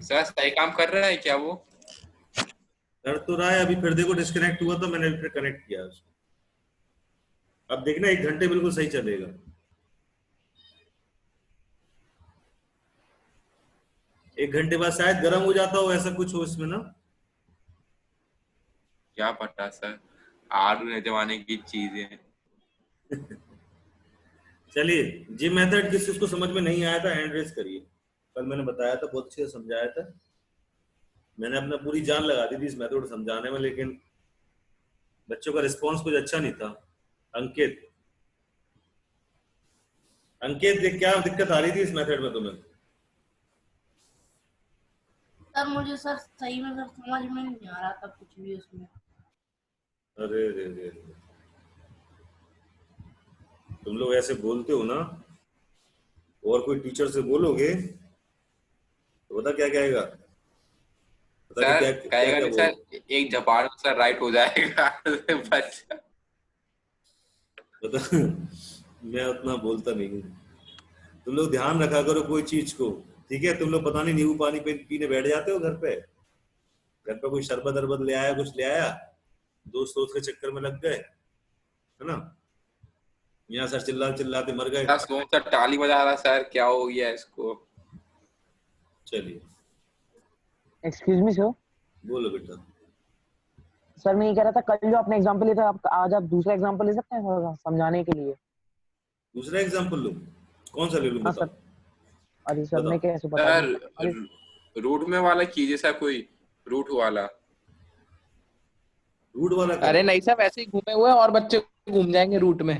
Sir सही काम कर रहा है क्या वो? कर तो रहा है, अभी फिर देखो डिस्कनेक्ट हुआ तो मैंने फिर कनेक्ट किया उसको। अब देखना 1 घंटे बिल्कुल सही चलेगा। 1 घंटे बाद शायद गर्म हो जाता हो, ऐसा कुछ हो इसमें ना। क्या पता सर, आधुनिक जमाने की चीजें। चलिए, जिम मेथड किस चीज को समझ में नहीं आया था हैंड रेस करिए। कल मैंने बताया था, बहुत अच्छे से समझाया था। मैंने अपना पूरी जान लगा दी थी इस मेथड को समझाने में, लेकिन बच्चों का रिस्पॉन्स कुछ अच्छा नहीं था। अंकित, अंकित क्या दिक्कत आ रही थी इस मेथड में तुम्हें? सर मुझे सर सही में सर समझ में नहीं आ रहा था कुछ भी उसमें। अरे रे रे रे। तुम लोग ऐसे बोलते हो ना, और कोई टीचर से बोलोगे तो पता क्या कहेगा? पता नहीं सर क्या क्या कहेगा क्या नहीं बोल। सर, एक झपाट में सर राइट हो जाएगा। बच्चा। पता मैं उतना बोलता नहीं हूँ। तुम लोग ध्यान रखा करो कोई चीज को, ठीक है? तुम लोग पता नहीं नींबू पानी पीने बैठ जाते हो घर पे। घर पे कोई शरबत अरबत ले आया, कुछ ले आया, दोस्त दोस्त के चक्कर में लग गए, है ना? यहाँ सर चिल्ला चिल्लाते मर गए। सर सोच सर ताली बजा रहा, सर क्या हो गया इसको? चलिए, एक्सक्यूज मी सर। बोलो बेटा। सर मैं ये कह रहा था, कल जो आपने एग्जांपल लिया था, आप आज आप दूसरा एग्जांपल ले सकते हैं थोड़ा समझाने के लिए? दूसरा एग्जाम्पल लूं? कौन सा ले लूं हाँ बताओ? सर। अरे सर बताओ। मैं कैसे बता दूं? अरे सर रूट में वाला कीजिए सर, कोई रूट वाला। रूट वाला अरे करो। नहीं सर, वैसे ही घूमे हुए हैं और बच्चे घूम जाएंगे रूट में।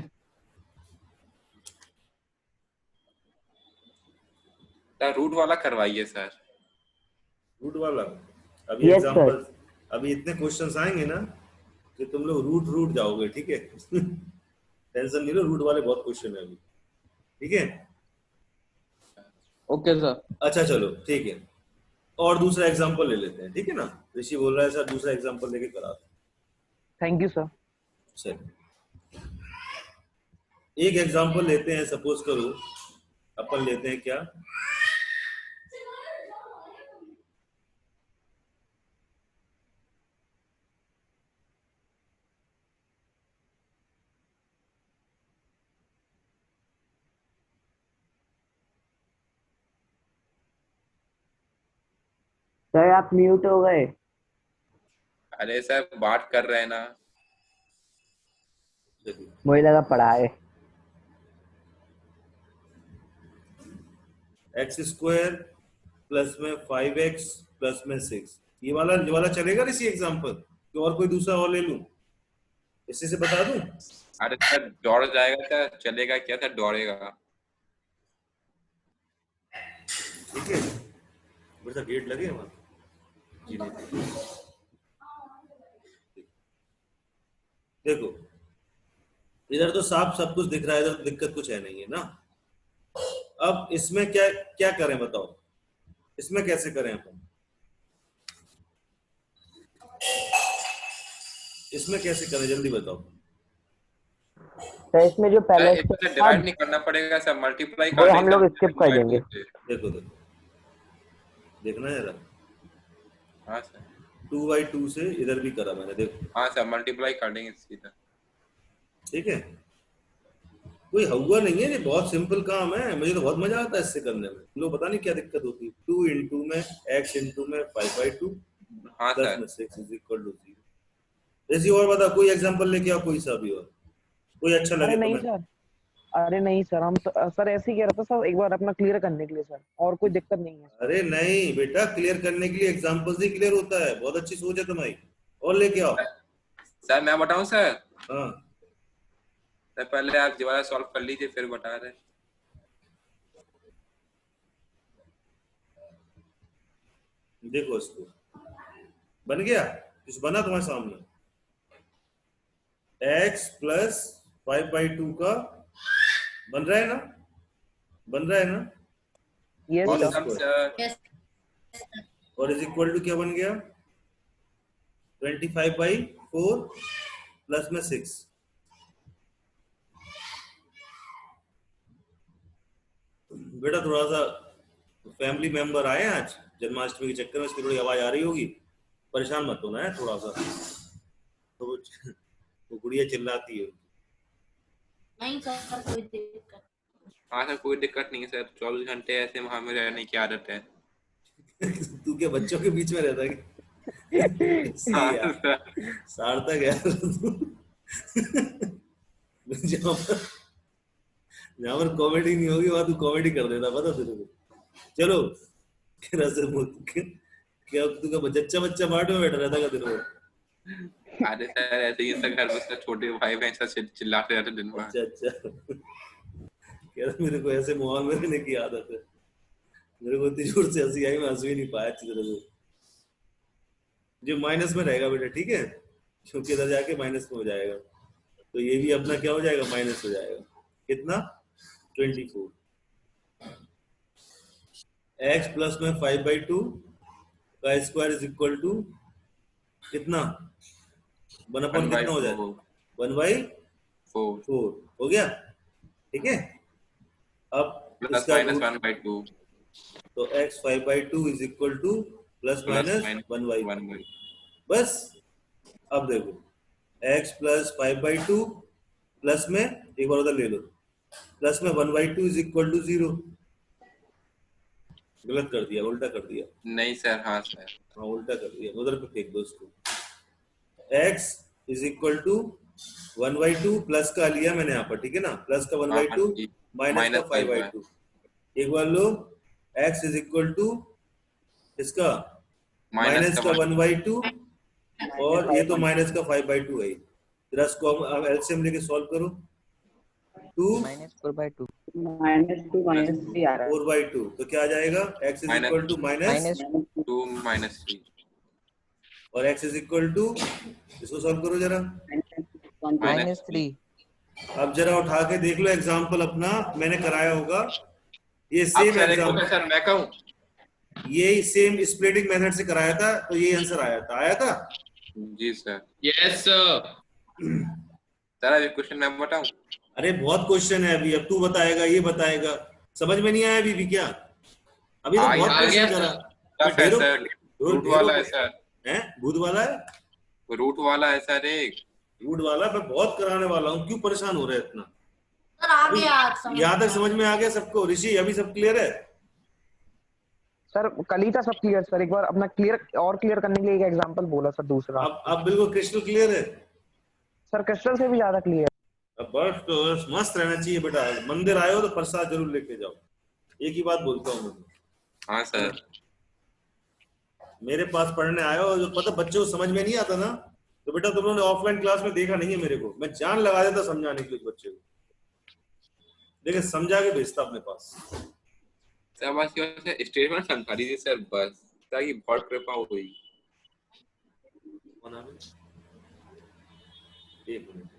सर रूट वाला करवाइए सर। रूट वाला। अभी यस सर। एग्जाम्पल, अभी इतने क्वेश्चंस आएंगे ना कि तुम लोग रूट रूट जाओगे, ठीक है? टेंशन नहीं लो, रूट वाले बहुत क्वेश्चन है अभी, ठीक है? Okay sir. अच्छा चलो ठीक है, और दूसरा एग्जाम्पल ले लेते हैं, ठीक है ना? ऋषि बोल रहा है सर दूसरा एग्जाम्पल लेके करा दो। Thank you sir. चलो, एक एग्जाम्पल लेते हैं। सपोज करो अपन लेते हैं क्या, सर आप म्यूट हो गए। अरे सर बात कर रहे हैं ना। मुझे लगा पढ़ाए। एक्स स्क्वायर प्लस में 5x प्लस में 6, ये वाला चलेगा ऋषि एग्जाम्पल? तो और कोई दूसरा और ले लूं, इसी से बता दूं? अरे सर दौड़ जाएगा सर, चलेगा क्या सर, दौड़ेगा। ठीक है, बेटा गेट लगे हमारे जी नहीं। देखो, इधर तो साफ सब कुछ दिख रहा है, इधर तो दिक्कत कुछ है नहीं है ना। अब इसमें क्या क्या करें बताओ, इसमें कैसे करें अपन? इसमें कैसे करें जल्दी बताओ। सर इसमें जो सर पहले इसमें से डिवाइड नहीं करना पड़ेगा सर, मल्टीप्लाई वो कर हम देंगे लोग सर स्किप कर 2/2 देंगे। से। देखो देखो, देखना है जरा। हाँ सर। 2/2 से इधर भी करा मैंने, देखो। हाँ सर मल्टीप्लाई कर देंगे सीधा। ठीक है, कोई हुआ नहीं है, ये बहुत सिंपल काम है, मुझे तो बहुत मजा आता है इससे करने में। लोग पता नहीं क्या दिक्कत होती है। 2 इंटू में x इंटू में 5/2 हाँ प्लस सर। में 6 इज इक्वल टू 0। ऐसी और बता, कोई एग्जांपल लेके आओ, कोई सा भी, और कोई अच्छा अरे लगे तो नहीं मैं। सर। अरे नहीं सर, हम सर ऐसे ही कह रहा था सर, एक बार अपना क्लियर करने के लिए सर, और कोई दिक्कत नहीं है। अरे नहीं बेटा, क्लियर करने के लिए एग्जांपल से क्लियर होता है। बहुत अच्छी सोच है तुम्हारी, और लेके आओ। सर मैं बताऊं सर? हाँ सर पहले आप ये वाला सॉल्व कर लीजिए फिर बता रहे। देखो, इसको बन गया, कुछ बना तुम्हारे सामने? x प्लस 5/2 का बन रहा है ना, बन रहा है ना? Yes whole sir. Awesome square, sir. Yes और इज इक्वल टू क्या बन गया? 25/4 प्लस में 6। बेटा थोड़ा सा फैमिली मेंबर आए हैं आज जन्माष्टमी के चक्कर में, इसकी थोड़ी आवाज आ रही होगी, परेशान मत होना है थोड़ा सा। तो वो गुड़िया चिल्लाती है। नहीं सर कोई दिक्कत। हाँ सर कोई दिक्कत नहीं है सर, 24 घंटे ऐसे वहां में रहने की आदत है। तू क्या बच्चों के बीच में रहता है? हाँ यार, सर। सार्थक यार जहाँ पर कॉमेडी नहीं होगी वहां तू कॉमेडी कर देता, पता तेरे को। चलो क्या तू क्या जच्चा बच्चा बाट में बैठा रहता का तेरे को? अरे सर ऐसे ही सर, घर में सर छोटे भाई बहन सब चिल्लाते रहते दिन भर। अच्छा अच्छा, कह रहा मेरे को ऐसे माहौल में रहने की आदत है। मेरे को इतनी जोर से हंसी आई, मैं हंस भी नहीं पाया अच्छी तरह से। जो माइनस में रहेगा बेटा, ठीक है, क्योंकि इधर जाके माइनस में हो जाएगा, तो ये भी अपना क्या हो जाएगा, माइनस हो जाएगा। कितना? 24। x प्लस में 5/2 का स्क्वायर इज इक्वल टू कितना? 1/4 कितना हो जाएगा? 1/4 हो गया, ठीक है। अब प्लस इसका माइनस रूट, 1/2 तो x 5/2 is equal two plus minus 1/2। बस अब देखो x प्लस 5/2 प्लस में एक बार उधर ले लो, प्लस में 1/2 इज इक्वल टू 0। गलत कर दिया, उल्टा कर दिया। नहीं सर, हाँ सर, हाँ उल्टा कर दिया, उधर पे फेंक दो उसको। x is equal to 1/2 plus का लिया मैंने यहाँ पर, ठीक है ना, प्लस का 1/2 माइनस का 5/2। एक बार लो, x इज इक्वल टू इसका माइनस का 1/2 और ये तो माइनस का 5/2 है। जरा इसको हम एलसीएम लेके सॉल्व करो। 2 -4/2 -2 -3 आ रहा है। 4/2 तो क्या आ जाएगा? x is equal to minus 2 -3 और x इज इक्वल टू, इसको सॉल्व करो जरा। -3 अब जरा उठा के देख लो एग्जाम्पल अपना, मैंने कराया होगा ये सेम एग्जाम्पल, सर मैं कहूँ, ये सेम स्प्लिटिंग मेथड से कराया था, तो ये आंसर आया था। जी सर। Yes sir. सर अभी क्वेश्चन मैं बताऊं? अरे बहुत क्वेश्चन है अभी, अब तू बताएगा, ये बताएगा, समझ में नहीं आया अभी भी क्या? अभी तो बहुत आ गया क्वेश्चन करा। टफ है सर, रूट वाला है सर, हैं? भूत वाला है, रूट वाला है सर, एक रूट वाला मैं बहुत कराने वाला हूँ, क्यों परेशान हो रहे हैं इतना? सर आ गया आज समझ यहाँ तक समझ में आ गया सबको? ऋषि अभी सब क्लियर है? सर कल ही था सब क्लियर सर, एक बार अपना क्लियर करने के लिए एक एग्जांपल बोला सर दूसरा। अब बिल्कुल क्रिस्टल क्लियर है सर क्रिस्टल से भी ज्यादा क्लियर। अब बस मस्त रहना चाहिए बेटा, मंदिर आए हो तो प्रसाद जरूर लेके जाओ, एक ही बात बोलता हूँ मैं। हाँ सर। मेरे पास पढ़ने आए हो, जो पता बच्चों को समझ में नहीं आता ना, तो बेटा तुम लोगों ने ऑफलाइन क्लास में देखा नहीं है मेरे को, मैं जान लगा देता समझाने के लिए बच्चे को, लेकिन समझा के भेजता अपने पास। सर बस ये स्टेटमेंट समझा दीजिए सर, बस ताकि बहुत कृपा हुई। एक मिनट,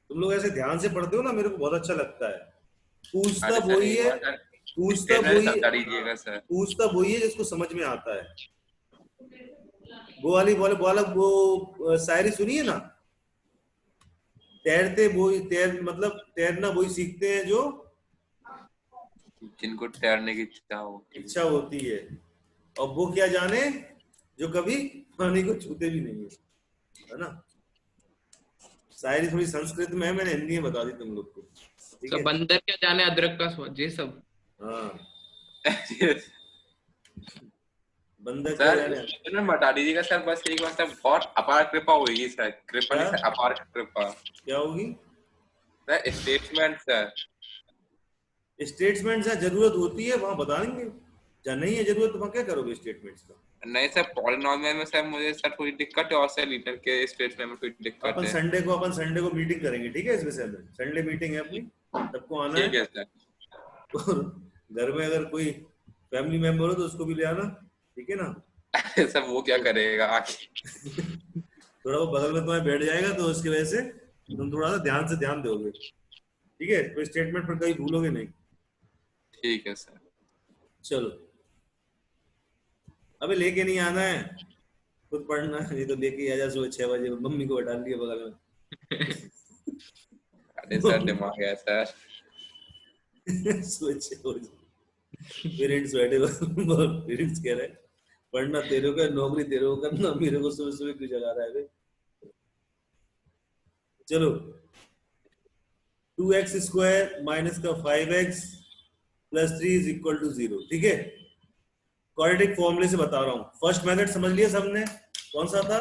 तुम लोग ऐसे ध्यान से पढ़ते हो ना, मेरे को बहुत अच्छा लगता है। पूछता वही है, दीजिएगा सर, पूछता वही है जिसको समझ में आता है। वो वाली वो शायरी सुनिए ना, तैरते वही मतलब तैरना वही सीखते हैं जो जिनको तैरने की इच्छा होती है, और वो क्या जाने जो कभी पानी को छूते भी नहीं है ना। शायरी थोड़ी संस्कृत में है, मैंने हिंदी में बता दी तुम लोग को, ठीक है। बंदर क्या जाने अदरक का स्वाद, ये सब। हाँ बंदर सर इसमें बता दीजिएगा सर, बस एक बार सर, बहुत अपार कृपा होगी सर, कृपा नहीं सर, अपार कृपा। क्या होगी सर? स्टेटमेंट सर, स्टेटमेंट जहाँ जरूरत होती है वहां बता देंगे, जहाँ नहीं है जरूरत वहां क्या करोगे स्टेटमेंट्स का? नहीं सर, पॉलिनोमियल में सर मुझे सर थोड़ी दिक्कत है, और सर लीडर के स्टेटमेंट में थोड़ी दिक्कत अपन है। संडे को मीटिंग करेंगे, ठीक है, इस विषय में। संडे मीटिंग है अपनी, सबको आना ठीक है सर। और घर में अगर कोई फैमिली मेंबर हो तो उसको भी ले आना, ठीक है ना। सर वो क्या करेगा आके? थोड़ा वो बगल में तुम्हें बैठ जाएगा, तो उसकी वजह से तुम थोड़ा सा ध्यान दोगे, ठीक है, कोई स्टेटमेंट पर कहीं भूलोगे नहीं। ठीक है सर। चलो अबे लेके नहीं आना है, खुद पढ़ना है, नहीं तो लेके आ जा सुबह 6 बजे, मम्मी को बैठा लिया बगल में। अरे सर दिमाग है सर। सुबह 6 बजे पेरेंट्स बैठे, पेरेंट्स कह रहे हैं पढ़ना तेरे को है, नौकरी तेरे को करना, मेरे को सुबह सुबह क्यों जगा रहा है बे? चलो 2x स्क्वायर माइनस का 5x plus 3 is equal to 0, ठीक है। क्वाड्रेटिक फॉर्मूले से बता रहा हूं। फर्स्ट मेथड समझ लिया सबने, कौन सा था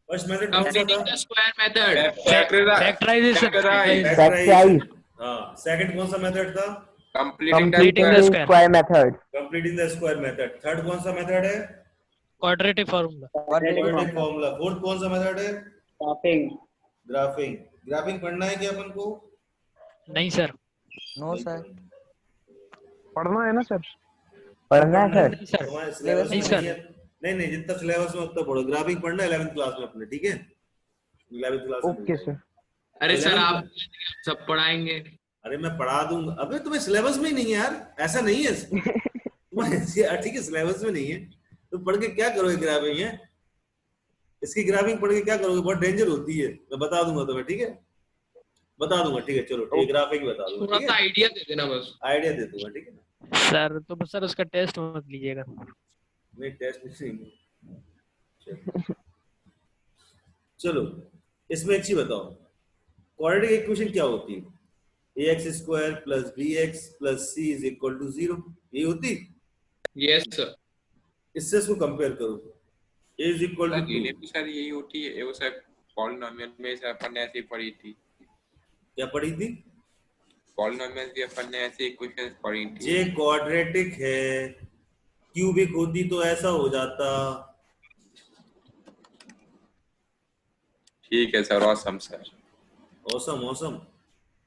फर्स्ट मेथड? कौन सा कंप्लीटिंग था? The square method, factorisation. Factorise. हाँ, सेकंड कौन सा मेथड था? Completing the square method. Completing the square method. Third कौन सा मेथड है? Quadratic formula. Quadratic formula. Fourth कौन सा मेथड है? ग्राफिंग। ग्राफिंग। ग्राफिंग पढ़ना है क्या अपन को? नहीं सर। No sir. पढ़ना है ना सर? पढ़ना है सर। नहीं सर। तुम्हारे सिलेबस में नहीं सर। नहीं है। नहीं जितना सिलेबस में उतना पढ़ो। ग्राफिंग पढ़ना है 11th क्लास में अपने, ठीक है? 11th क्लास में। Okay sir. अरे सर आप सब पढ़ाएंगे। अरे मैं पढ़ा दूंगा। अबे तुम्हें सिलेबस में ही नहीं है यार, ऐसा नहीं है। ठीक है, सिलेबस में नहीं है तो पढ़ के क्या करोगे? ग्राफिंग है, इसकी ग्राफिंग पढ़ के क्या करोगे? बहुत डेंजर होती है, मैं बता दूंगा तुम्हें, ठीक है? बता दूंगा, ठीक है? चलो ठीक है, ग्राफिंग बता दूंगा, थोड़ा ठीक सा है? आइडिया दे देना बस। आइडिया दे दूंगा, ठीक है ना? सर तो सर उसका टेस्ट मत लीजिएगा। नहीं टेस्ट नहीं। चलो इसमें एक चीज बताओ, क्वाड्रेटिक इक्वेशन क्या होती है? ax square plus bx plus c is equal to 0, ये होती? Yes sir. इससे इसको कंपेयर करो। a is equal sir to ये भी सर यही होती है, वो सर पॉलिनोमियल में सर अपन ने ऐसे ही पढ़ी थी। क्या पढ़ी थी? पॉलिनोमियल भी अपन ने ऐसे इक्वेशंस पढ़ी थी। जे क्वाड्रेटिक है, क्यूबिक होती तो ऐसा हो जाता। ठीक है sir, awesome sir. Awesome awesome.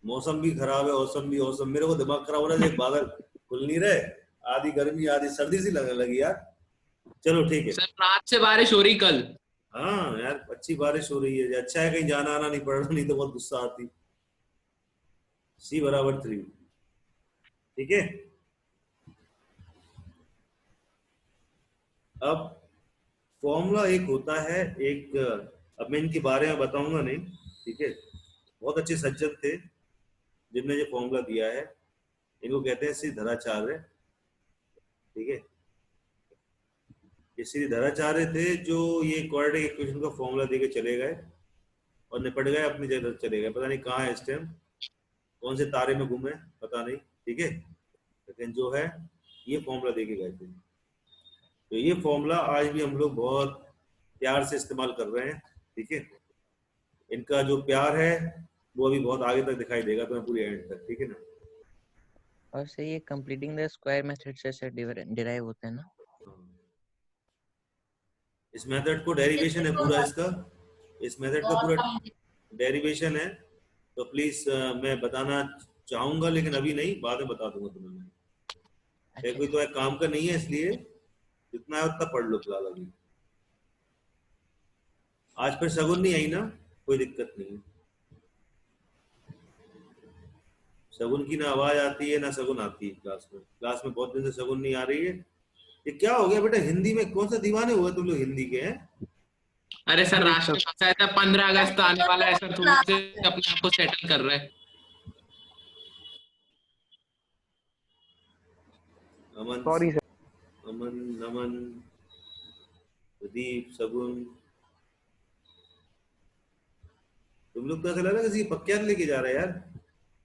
मौसम भी खराब है, औसम भी औसम। मेरे को दिमाग खराब हो रहा है, बादल खुल नहीं रहे, आधी गर्मी आधी सर्दी सी लगने लगी यार। चलो ठीक है सर रात से बारिश हो रही कल। हाँ यार, अच्छी बारिश हो रही है, अच्छा है कहीं जाना आना नहीं पड़ रहा, नहीं तो बहुत गुस्सा आती। c बराबर 3, ठीक है? अब फॉर्मूला एक होता है, एक अब मैं इनके बारे में बताऊंगा नहीं, ठीक है? बहुत अच्छे सज्जन थे जिनने ये फॉर्मूला दिया है, इनको कहते हैं श्रीधराचार्य, ठीक है? ये श्रीधराचार्य थे जो ये क्वाड्रेटिक इक्वेशन का फॉर्मूला देके चले गए और निपट गए, अपनी जगह चले गए। पता नहीं कहाँ है इस टाइम, कौन से तारे में घूमे पता नहीं, ठीक है? लेकिन जो है ये फॉर्मूला देके गए थे। तो ये फॉर्मूला आज भी हम लोग बहुत प्यार से इस्तेमाल कर रहे हैं, ठीक है? इनका जो प्यार है वो अभी बहुत आगे तक दिखाई देगा तुम्हें, पूरी एंड तक, ठीक है ना? और सर ये कंप्लीटिंग द स्क्वायर मेथड से डिराइव होता है ना? इस मेथड को डेरिवेशन है पूरा इसका, इस मेथड का पूरा डेरिवेशन है। तो प्लीज मैं बताना चाहूंगा, लेकिन अभी नहीं, बाद में बता दूंगा तुम्हें मैं। अच्छा। कोई तो एक काम का नहीं है, इसलिए जितना है उतना पढ़ लो फिलहाल अभी। आज फिर शगुन नहीं आई ना, कोई दिक्कत नहीं है। शगुन की ना आवाज आती है ना शगुन आती है क्लास में। क्लास में बहुत दिन से शगुन नहीं आ रही है। ये क्या हो गया बेटा, हिंदी में कौन सा दीवाने हुए तुम लोग हिंदी के हैं? अरे सर राष्ट्रीय भाषा है, 15 अगस्त आने वाला है सर, थोड़ी से अपने आप को सेटल कर रहे हैं। अमन, सॉरी सर। अमन, नमन, प्रदीप, शगुन, तुम लोग तो ऐसा लग रहा है किसी पक्यान लेके जा रहे हैं यार,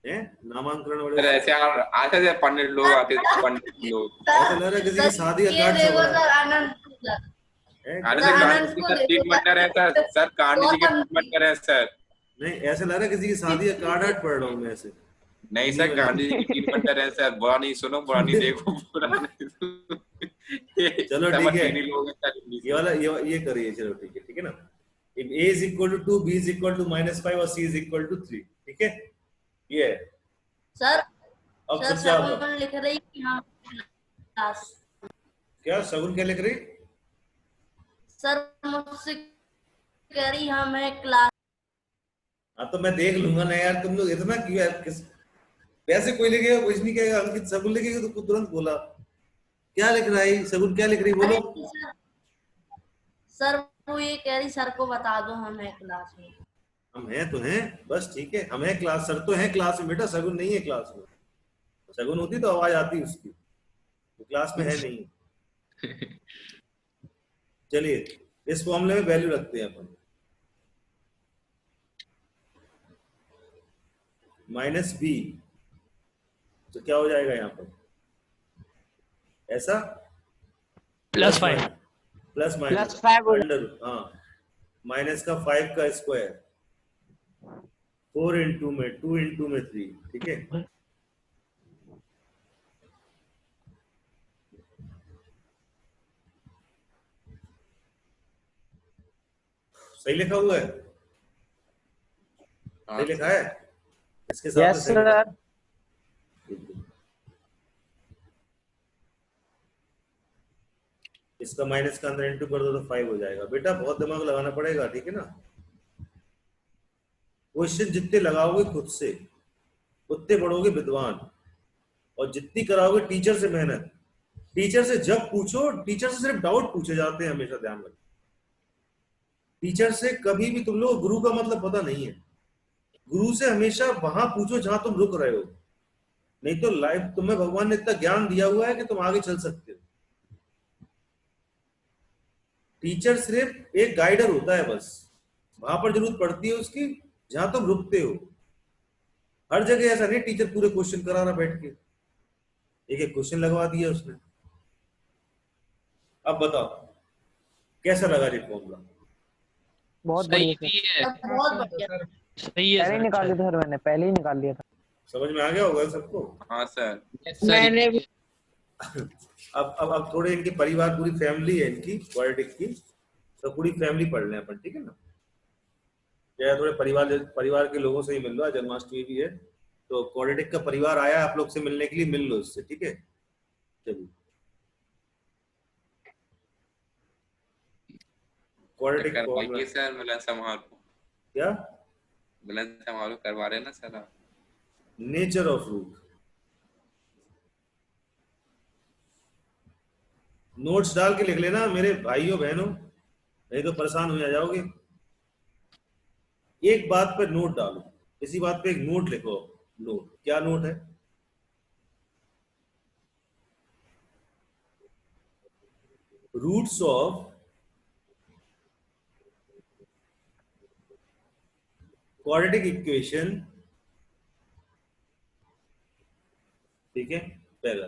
हैं? नामांकन सर वाले ऐसे आते थे पंडित लोग, आते थे पंडित लोग। ऐसा लग रहा है किसी की शादी का कार्ड चल रहा है। आने से गांधी जी का ट्रीटमेंट कर रहे हैं सर, सर गांधी जी का ट्रीटमेंट कर रहे हैं सर। नहीं ऐसा लग रहा है किसी की शादी का कार्ड आर्ट पढ़ रहा हूँ मैं ऐसे। नहीं सर, गांधी जी की ट्रीटमेंट कर रहे हैं सर। बुरा नहीं सुनो, बुरा नहीं देखो, बुरा नहीं सुनो। चलो ठीक है, नहीं लोग हैं सर इंग्लिश ये वाला ये करिए, चलो ठीक है ना? If a is equal to 2, b is equal to -5 और c is equal to 3, ठीक है? ये है। सर अब सर चुपचाप शगुन लिख रही कि हाँ क्लास। क्या शगुन क्या लिख रही? सर मुझसे कह रही हाँ मैं क्लास। हाँ तो मैं देख लूंगा ना यार, तुम लोग इतना क्यों यार, वैसे कोई लिखेगा कुछ नहीं कहेगा, अंकित सगुन लिखेगा तो तुरंत बोला क्या लिख रहा है सगुन, क्या लिख रही बोलो। अरे सर वो ये कह रही सर को बता दो हम है क्लास में। हम हैं तो हैं, बस ठीक है, हम हैं क्लास, सर तो हैं क्लास में बेटा, सगुन नहीं है क्लास में। सगुन होती तो आवाज आती उसकी, तो क्लास में है नहीं। चलिए इस फॉर्मूले में वैल्यू रखते हैं अपन, माइनस बी, तो क्या हो जाएगा यहाँ पर ऐसा, +5 प्लस माइनस +5 अंडर, हाँ माइनस का 5 का स्क्वायर, 4 इंटू में 2 इंटू में 3, ठीक है। सही लिखा हुआ है, सही लिखा है, इसके साथ यस सर। इसका माइनस का अंदर इंटू कर दो तो 5 हो जाएगा। बेटा बहुत दिमाग लगाना पड़ेगा, ठीक है ना। क्वेश्चन जितने लगाओगे खुद से उतने बढ़ोगे विद्वान, और जितनी कराओगे टीचर से मेहनत, टीचर से जब पूछो, टीचर से सिर्फ डाउट पूछे जाते हैं, हमेशा ध्यान रखो। टीचर से कभी भी तुम लोग गुरु का मतलब पता नहीं है, गुरु से हमेशा वहां पूछो जहां तुम रुक रहे हो, नहीं तो लाइफ तुम्हें भगवान ने इतना ज्ञान दिया हुआ है कि तुम आगे चल सकते हो। टीचर सिर्फ एक गाइडर होता है, बस वहां पर जरूरत पड़ती है उसकी जहां तुम रुकते हो। हर जगह ऐसा नहीं टीचर पूरे क्वेश्चन करा रहा बैठ के, एक एक क्वेश्चन लगवा दिया उसने। अब बताओ कैसा लगा ये फॉर्मूला? बहुत सही बढ़िया भी है। बहुत बढ़िया। सही है पहले ही सर, निकाल अच्छा लिया था सर, मैंने पहले ही निकाल लिया था। समझ में आ गया होगा सबको? हाँ सर। है। सर, मैंने भी अब थोड़े इनके परिवार, पूरी फैमिली है इनकी क्वाड्रेटिक की, तो पूरी फैमिली पढ़ लें अपन, ठीक है ना। क्या थोड़े परिवार के लोगों से ही मिल लो, आज जन्माष्टमी भी है तो क्वाड्रेटिक का परिवार आया आप लोग से मिलने के लिए, मिल लो इससे, ठीक है। चलिए क्वाड्रेटिक करवाइए फॉर्मूला सर, मिलन समारोह। क्या, मिलन समारोह करवा रहे हैं ना सर आप? Nature of root. नोट्स डाल के लिख लेना मेरे भाइयों बहनों, नहीं तो परेशान हो जाओगे। एक बात पर नोट डालो, इसी बात पे एक नोट लिखो। नोट, क्या नोट है? रूट्स ऑफ क्वाड्रेटिक इक्वेशन, ठीक है पहला।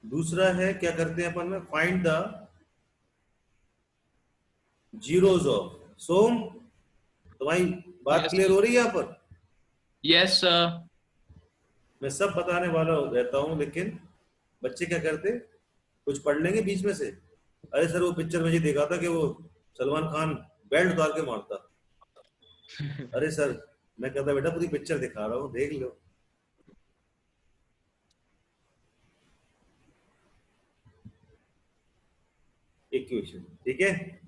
दूसरा है क्या करते हैं अपन में, फाइंड द जीरोज ऑफ। सोम तुम्हारी बात Yes, क्लियर हो रही है यहाँ पर? Yes sir. मैं सब बताने वाला रहता हूँ, लेकिन बच्चे क्या करते, कुछ पढ़ लेंगे बीच में से, अरे सर वो पिक्चर में ये देखा था कि वो सलमान खान बेल्ट उतार के मारता। अरे सर मैं कहता बेटा पूरी पिक्चर दिखा रहा हूँ, देख लो। इक्वेशन, ठीक है।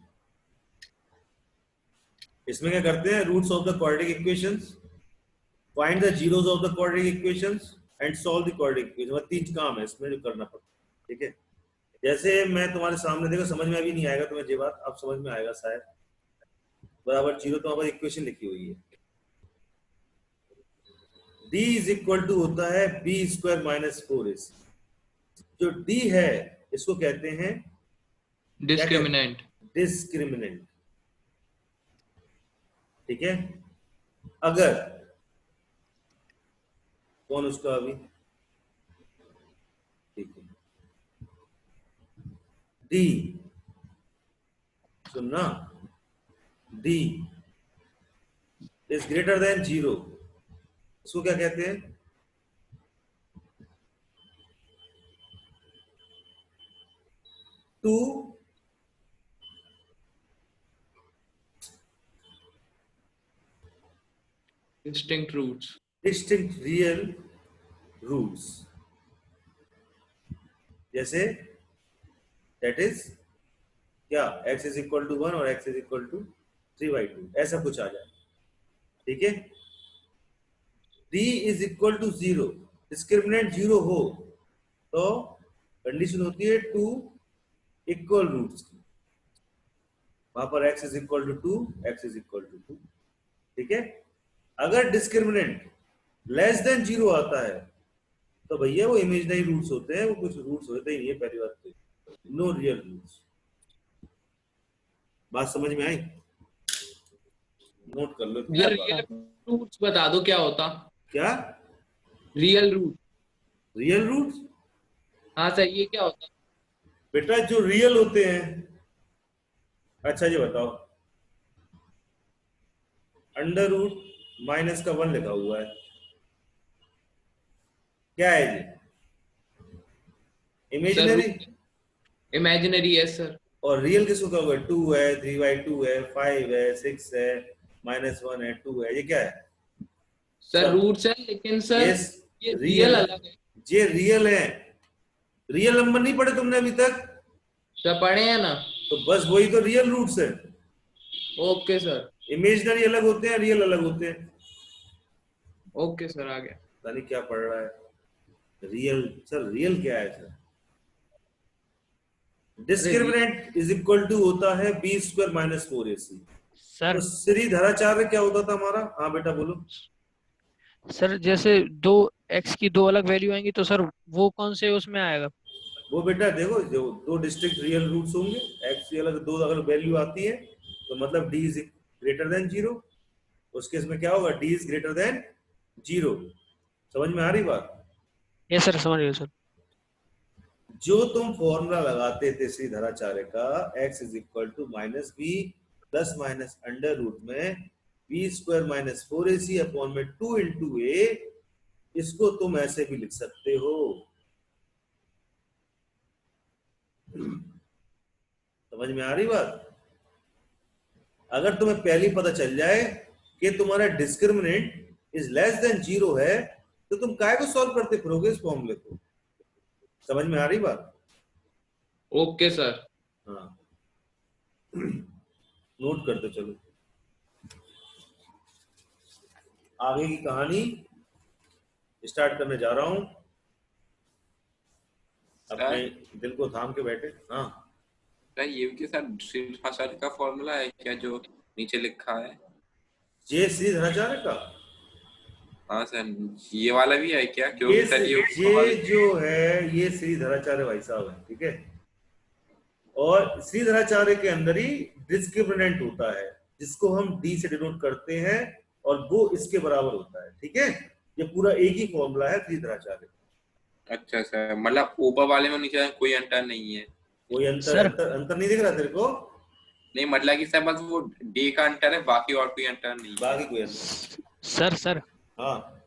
इसमें क्या करते हैं, roots of the quadratic equations, find the zeros of the quadratic equations and solve the quadratic equation. तीन काम है इसमें जो करना पड़ता है, ठीक है। जैसे मैं तुम्हारे सामने, देखो समझ में अभी नहीं आएगा तुम्हें ये बात, अब समझ में आएगा शायद। बराबर जीरो तो हमारी इक्वेशन लिखी हुई है, d इज इक्वल टू होता है b स्क्वायर माइनस 4ac। जो d है इसको कहते हैं डिस्क्रिमिनेंट। डिस्क्रिमिनेंट, ठीक है। अगर कौन उसका अभी, ठीक है, d सुनना, d इज ग्रेटर देन 0, इसको क्या कहते हैं, two distinct roots. Distinct real roots. जैसे दैट इज क्या, x इज इक्वल टू 1 और x इज इक्वल टू 3/2, ऐसा कुछ आ जाए, ठीक है। d d is equal to 0, discriminant 0 हो तो कंडीशन होती है 2 इक्वल रूट्स की, वहां पर x is equal to 2, x is equal to 2, ठीक है। अगर डिस्क्रिमिनेंट लेस देन 0 आता है तो भैया वो इमेजिनरी रूट्स होते हैं, वो कुछ रूट्स होते ही नहीं है, पहली बात तो नो रियल रूट्स। बात समझ में आई? नोट कर लो। रियल रूट्स बता दो क्या होता। क्या रियल रूट? Real roots? हाँ सर, ये क्या होता? बेटा जो रियल होते हैं, अच्छा ये बताओ, अंडर रूट माइनस का 1 लिखा हुआ है, क्या है ये? इमेजिनरी? इमेजिनरी है सर। और रियल किसको क्या होगा? 2 है, 3/2 है, 5 है, 6 है, -1 है, 2 है, ये क्या है? सर रूट्स है, लेकिन सर ये रियल अलग है। ये रियल है, रियल नंबर नहीं पढ़े तुमने अभी तक? सर पढ़े हैं ना। तो बस वही तो रियल रूट्स है। Okay sir. इमेजिनरी अलग होते हैं, रियल अलग होते हैं। ओके सर, आ गया। पता नहीं क्या पढ़ रहा है। रियल सर, रियल क्या है sir? Discriminant is equal to होता है b² - 4ac। सर तो श्री धराचार्य क्या होता था हमारा? हाँ बेटा बोलो। सर जैसे दो x की दो अलग वैल्यू आएंगी तो सर वो कौन से उसमें आएगा? वो बेटा देखो, जो दो डिस्ट्रिक्ट रियल रूट्स होंगे, x की अलग दो अगर वैल्यू आती है तो मतलब d इज ग्रेटर देन 0, उस केस में क्या होगा? d is greater than 0। समझ में आ रही बात? ये सर समझ गए सर। जो तुम फॉर्मूला लगाते थे श्री धराचार्य का, x is equal to -b plus minus under root में b² - 4ac अपॉन में 2 × a, इसको तुम ऐसे भी लिख सकते हो। समझ में आ रही बात? अगर तुम्हें पहली पता चल जाए कि तुम्हारा डिस्क्रिमिनेंट इज लेस देन 0 है तो तुम काय को सॉल्व करते फिरोगे इस फॉर्मूले को। समझ में आ रही बात? Okay sir. हाँ, नोट करते चलो। आगे की कहानी स्टार्ट करने जा रहा हूं। अपने दिल को थाम के बैठे। हाँ सर, ये भी के साथ श्री धराचार्य का फॉर्मूला है क्या जो नीचे लिखा है? जे श्री धराचार्य का? हाँ सर, ये वाला भी है क्या? क्योंकि सर ये जो है ये श्री धराचार्य भाई साहब है, ठीक है। और श्री धराचार्य के अंदर ही डिस्क्रिमिनेंट होता है जिसको हम डी से डिनोट करते हैं और वो इसके बराबर होता है, ठीक है। ये पूरा एक ही फॉर्मूला है श्री धराचार्य। अच्छा सर, मतलब ऊपर वाले में नीचे कोई अंतर नहीं है? कोई अंतर नहीं दिख रहा तेरे को? नहीं, मतलब कि सर बस वो डी का अंतर है, बाकी और कोई अंतर नहीं है। बाकी कोई अंतर? सर हाँ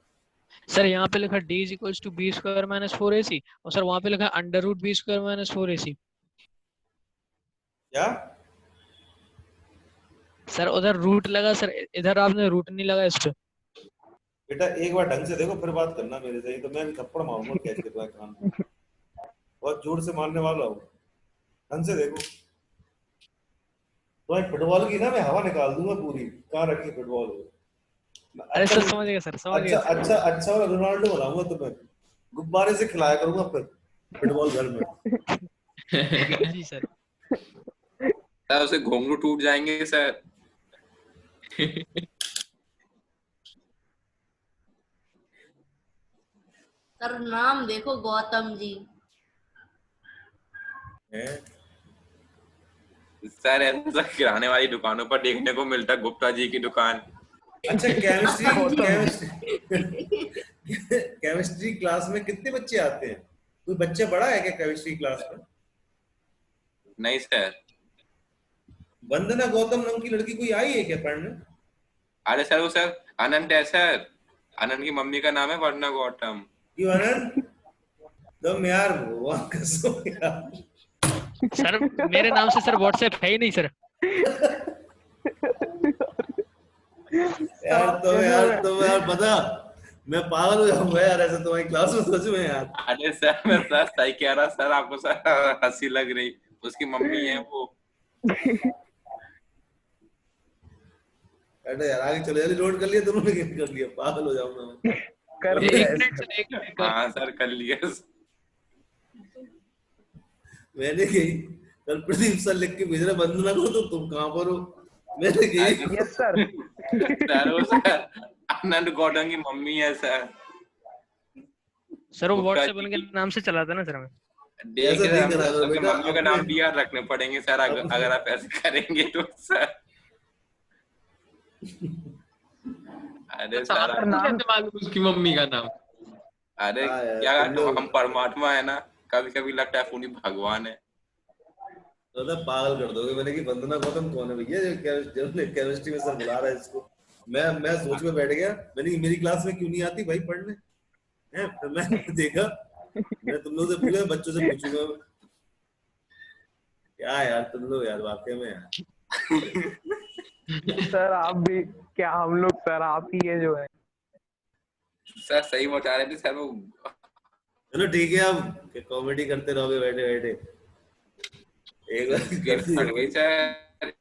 सर यहाँ पे लिखा d is equal to b² - 4ac और सर वहां पे लिखा अंडर रूट b² - 4ac। क्या सर उधर रूट लगा सर, इधर आपने रूट नहीं लगा इस पे। बेटा एक बार ढंग से देखो फिर बात करना मेरे से, तो मैं भी थप्पड़ मारूंगा कैच के तुम्हारे कान में। बहुत जोर से मारने वाला हूँ, ढंग से देखो। तुम्हारी फुटबॉल की ना मैं हवा निकाल दूंगा पूरी। कहाँ रखी फुटबॉल हो? अरे सर समझ गए सर, समझ गए। अच्छा वाला रोनाल्डो बनाऊंगा तुम्हें, गुब्बारे से खिलाया करूंगा फिर फुटबॉल घर में। जी सर। सर उसे घुंघरू टूट जाएंगे सर। सर नाम देखो, गौतम जी। सर ऐसा किराने वाली दुकानों पर देखने को मिलता है, गुप्ता जी की दुकान। अच्छा केमिस्ट्री क्लास में कितने बच्चे आते हैं? कोई बच्चा बड़ा है क्या केमिस्ट्री क्लास में? नहीं सर। वंदना गौतम नाम की लड़की कोई आई है क्या पढ़ने? अरे सर वो सर अनंत है सर, अनंत की मम्मी का नाम है वंदना गौतम। क्यों अनंत? तुम यार भगवान कसम यार। सर मेरे नाम से सर व्हाट्सएप है ही नहीं सर। यार बता, मैं पागल हो जाऊंगा यार ऐसे तुम्हारी क्लास में सच में यार। अरे सर मैं सर सही कह रहा सर, आपको सर हंसी लग रही, उसकी मम्मी है वो। अरे यार आगे चलो, जल्दी नोट कर लिया दोनों ने, कर लिया, पागल हो जाऊंगा मैं। कर एक लिया मिनट सर, एक मिनट हाँ सर कर लिया। मैंने कही कल प्रदीप सर लिख के भेज रहे वंदना को, तो तुम कहाँ पर हो? मैंने कही यस सर। सर वो सर आनंद गौतम की मम्मी है सर। सर वो गुप्ता व्हाट्सएप जी उनके की। नाम से चलाता ना सर हमें। देख ऐसा नहीं करा करो अपने बेटा, मम्मी का नाम भी याद रखने पड़ेंगे सर, अगर आप ऐसे करेंगे तो सर। अरे अच्छा, सर आपको नाम- कैसे मालूम उसकी मम्मी का नाम? अरे हाँ यार, क्या तुम लोग- हम परमात्मा है ना, कभी कभी लगता है पूरी भगवान है। तो पागल कर दोगे। मैंने कि वंदना गौतम कौन है भैया, जो केमिस्ट्री में सर बुला रहा है इसको। मैं सोच में बैठ गया, मैंने कि मेरी क्लास में क्यों नहीं आती भाई पढ़ने है। फिर मैं देखा, मैं तुम लोग से पूछा, बच्चों से पूछूंगा क्या यार तुम लोग यार वाकई में यार। सर आप भी क्या, हम लोग सर आप ही है जो है। सर सही बता रहे थे सर वो। चलो ठीक है, अब कॉमेडी करते रहोगे बैठे बैठे। एक बार स्क्रीन गलती फट हो गई गई। सर।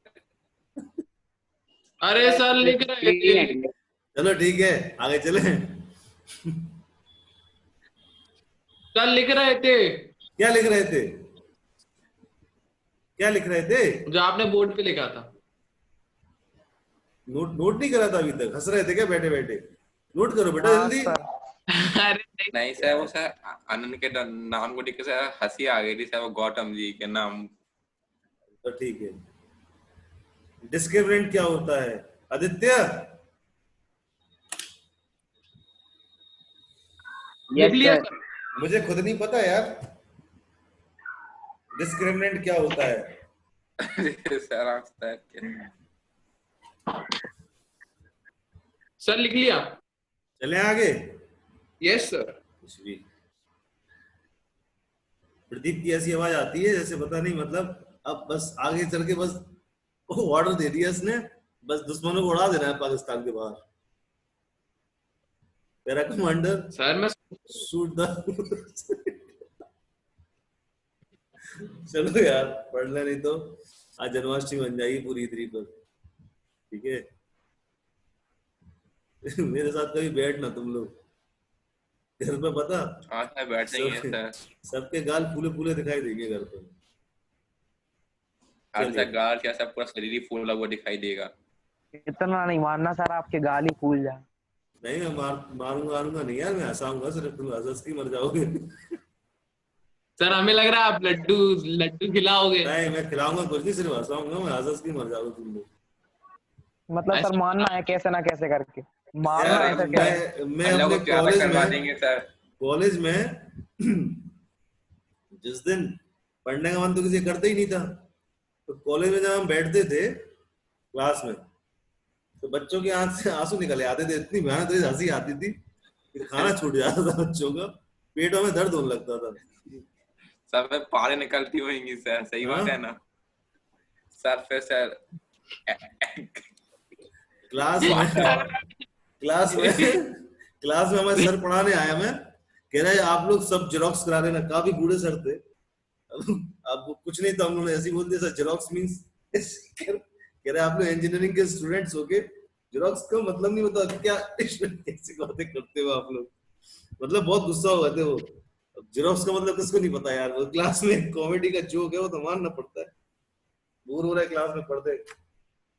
अरे सर लिख रहे थे। चलो ठीक है, आगे चले। सर लिख रहे थे क्या लिख रहे थे? क्या लिख रहे थे? जो आपने बोर्ड पे लिखा था। नोट नहीं करा था अभी तक? हंस रहे थे क्या बैठे बैठे? नोट करो बेटा हाँ जल्दी। सर। अरे नहीं, नहीं सर वो सर आनंद के नाम को देख के सर हंसी आ गई थी सर, वो गौतम जी के नाम। तो ठीक है, डिस्क्रिमिनेंट क्या होता है आदित्य? लिख लिया सर। मुझे खुद नहीं पता यार, डिस्क्रिमिनेंट क्या होता है। सर आप सर सर लिख लिया। चले आगे। Yes sir. कुछ भी। प्रदीप की ऐसी आवाज आती है जैसे पता नहीं, मतलब अब बस आगे चल के बस ऑर्डर दे दिया इसने, बस दुश्मनों को उड़ा देना है पाकिस्तान के बाहर। पैरा कमांडर सर मैं शूट द। चलो यार पढ़ ले, नहीं तो आज जन्माष्टमी बन जाएगी पूरी इतनी पर। ठीक है। मेरे साथ कभी बैठना तुम लोग घर पे, पता हाँ सर बैठ जाएंगे सर। सबके गाल फूले फूले दिखाई देंगे घर पे। आज सर गाल क्या सब पूरा शरीर ही फूला हुआ दिखाई देगा। इतना नहीं मानना सर, आपके गाल ही फूल जाए। नहीं मैं मारूंगा नहीं यार, मैं हंसाऊंगा सिर्फ, तुम हंस के मर जाओगे। सर हमें लग रहा है आप लड्डू लड्डू खिलाओगे। नहीं मैं खिलाऊंगा कुछ नहीं, सिर्फ हंसाऊंगा मैं, हंस के मर जाओगे तुम लोग। मतलब सर मानना है कैसे ना कैसे करके, मारना है सर क्या है? मैं अल्लाह अपने को प्यारा करवा कॉलेज देंगे सर। में जिस दिन पढ़ने का मन तो किसी करता ही नहीं था, तो कॉलेज में जब हम बैठते थे क्लास में, तो बच्चों की आंख से आंसू निकले आते थे, इतनी भयानक हंसी आती थी कि खाना छूट जाता था बच्चों का, पेटों में दर्द होने लगता था। सब में पारे निकलती होंगी सर, सही बात है ना सर। फिर सर क्लास में हमें सर पढ़ाने आया, मैं कह रहा है आप लोग सब जेरोक्स करा लेना, काफी बूढ़े सर थे। अब कुछ नहीं तो हम लोगों ने ऐसे ही बोल दिया सर जेरोक्स मींस, कह रहे आप लोग इंजीनियरिंग के स्टूडेंट्स हो के जेरोक्स का मतलब नहीं बता क्या, कैसी बातें करते हो आप लोग। मतलब बहुत गुस्सा हो गए थे वो। जेरोक्स का मतलब किसको नहीं पता यार, वो क्लास में कॉमेडी का जोक है, वो तो मानना पड़ता है। बोर हो रहा है क्लास में पढ़ते,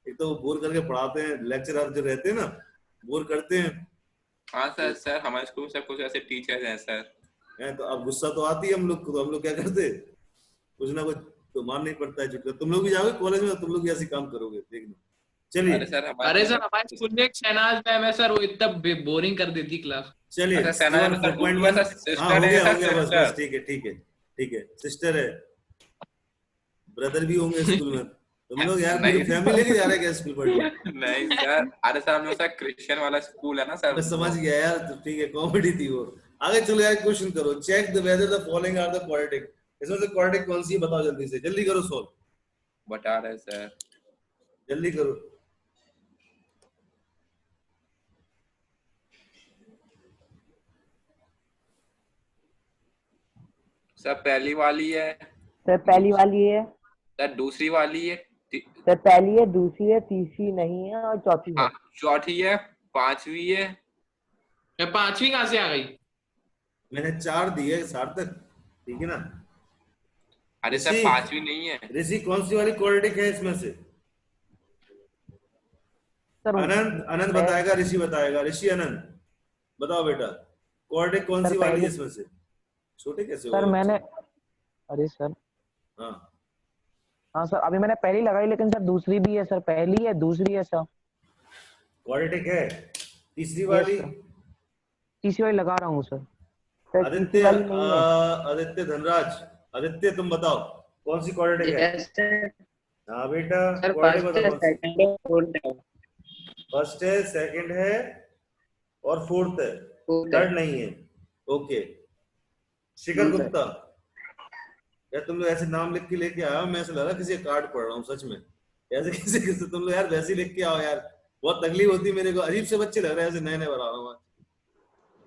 एक तो बोर करके पढ़ाते हैं, लेक्चरर जो रहते हैं ना बोर करते हैं। हाँ सर सर हमारे स्कूल में सब कुछ ऐसे टीचर्स हैं सर। तो अब गुस्सा तो आती है हम लोग को, तो हम लोग क्या करते, कुछ ना कुछ तो मानना ही पड़ता है चुटका। तुम लोग भी जाओगे कॉलेज में, तुम लोग भी ऐसे काम करोगे देखना। चलिए अरे सर हमारे स्कूल में एक शहनाज मैम है सर, वो इतना बोरिंग कर देती क्लास। चलिए अच्छा, सेना में सर 4.1 सर सिस्टर हाँ हो है गया सर, हो गया, बस सिस्टर। बस ठीक है ठीक है ठीक है, सिस्टर है, ब्रदर भी होंगे स्कूल में। तुम लोग यार पूरी नहीं। फैमिली लेके जा रहे हैं क्या स्कूल पढ़ने? नहीं सर, अरे सर हम लोग सर क्रिश्चियन वाला स्कूल है ना सर। मैं समझ गया यार, तो ठीक है कॉमेडी थी वो। आगे चलो यार, क्वेश्चन करो, check the whether the following are the quadratic. इसमें से क्वाड्रेटिक कौन सी है बताओ जल्दी से, जल्दी करो सॉल्व, बता रहे सर। जल्दी करो। सर पहली वाली है, सर पहली वाली है, सर दूसरी वाली है, सर पहली है, दूसरी है, तीसरी नहीं है और चौथी है। हाँ चौथी है, पांचवी है, पांचवी कहाँ से आ गई? मैंने 4 दिए सार्थक, ठीक है ना। अरे सर ऋषि, 5वीं नहीं है। ऋषि कौन सी वाली क्वाड्रेटिक है इसमें से? सर अनंत बताएगा, ऋषि बताएगा। ऋषि अनंत बताओ बेटा, क्वाड्रेटिक कौन सर सी वाली पहली, है इसमें से? छोटे कैसे हो सर गए मैंने, बच्चे? अरे सर हाँ हाँ सर अभी मैंने पहली लगाई, लेकिन सर दूसरी भी है सर, पहली है दूसरी है सर। क्वाड्रेटिक है। तीसरी यस वाली? सर, तीसरी वाली लगा रहा हूँ सर। सर आदित्य, तीसरी वाली नहीं है। आदित्य धनराज, आदित्य तुम बताओ कौन सी क्वाड्रेटिक है? Yes sir. हाँ बेटा, सर क्वाड्रेटिक फर्स्ट बताओ है, कौन सी। सेकंड है, फोर्थ है। फर्स्ट है, सेकंड है और फोर्थ है, फोर्थ है। थर्ड नहीं है। ओके, शिखर गुप्ता, यार तुम लोग ऐसे नाम लिख के लेके आओ, मैं ऐसा लग रहा किसी कार्ड पढ़ रहा हूँ सच में। ऐसे किसी किसी तुम लोग यार वैसे ही लिख के आओ यार, बहुत तकलीफ होती है मेरे को, अजीब से बच्चे लग रहे हैं, ऐसे नए नए बना रहा हूँ।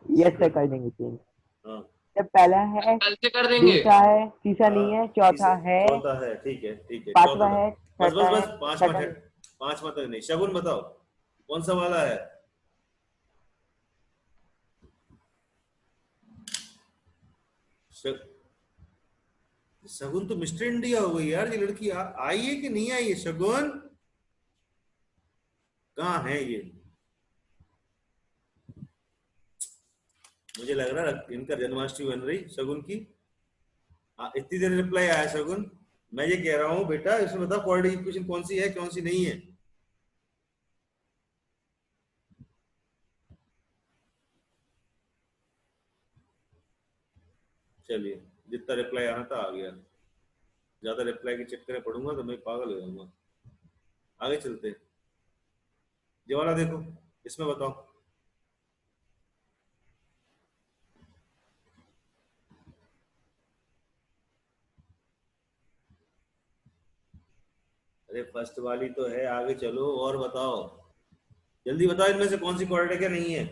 यस सर कर देंगे चेंज। हाँ सर पहला है, कल से कर देंगे। दूसरा है, तीसरा नहीं है, चौथा है, चौथा है, ठीक है ठीक है, पांचवा चौथा है, बस छठा बस है, बस, पांचवा छठा है, पांचवा तक नहीं। शगुन बताओ कौन सा वाला है? शगुन तो मिस्टर इंडिया हो गई यार, ये लड़की आई है कि नहीं आई है? शगुन कहाँ है ये? मुझे लग रहा है इनका जन्माष्टमी बन रही शगुन की। इतनी देर रिप्लाई आया शगुन। मैं ये कह रहा हूँ बेटा, इसमें बताओ क्वाड्रेटिक इक्वेशन कौन सी है कौन सी नहीं है। चलिए, जितना रिप्लाई आना था आ गया, ज्यादा रिप्लाई के चक्कर में पढ़ूंगा तो मैं पागल हो जाऊंगा। आगे चलते हैं, ये वाला देखो, इसमें बताओ। अरे फर्स्ट वाली तो है, आगे चलो और बताओ, जल्दी बताओ इनमें से कौन सी क्वाड्रेटिक है नहीं है।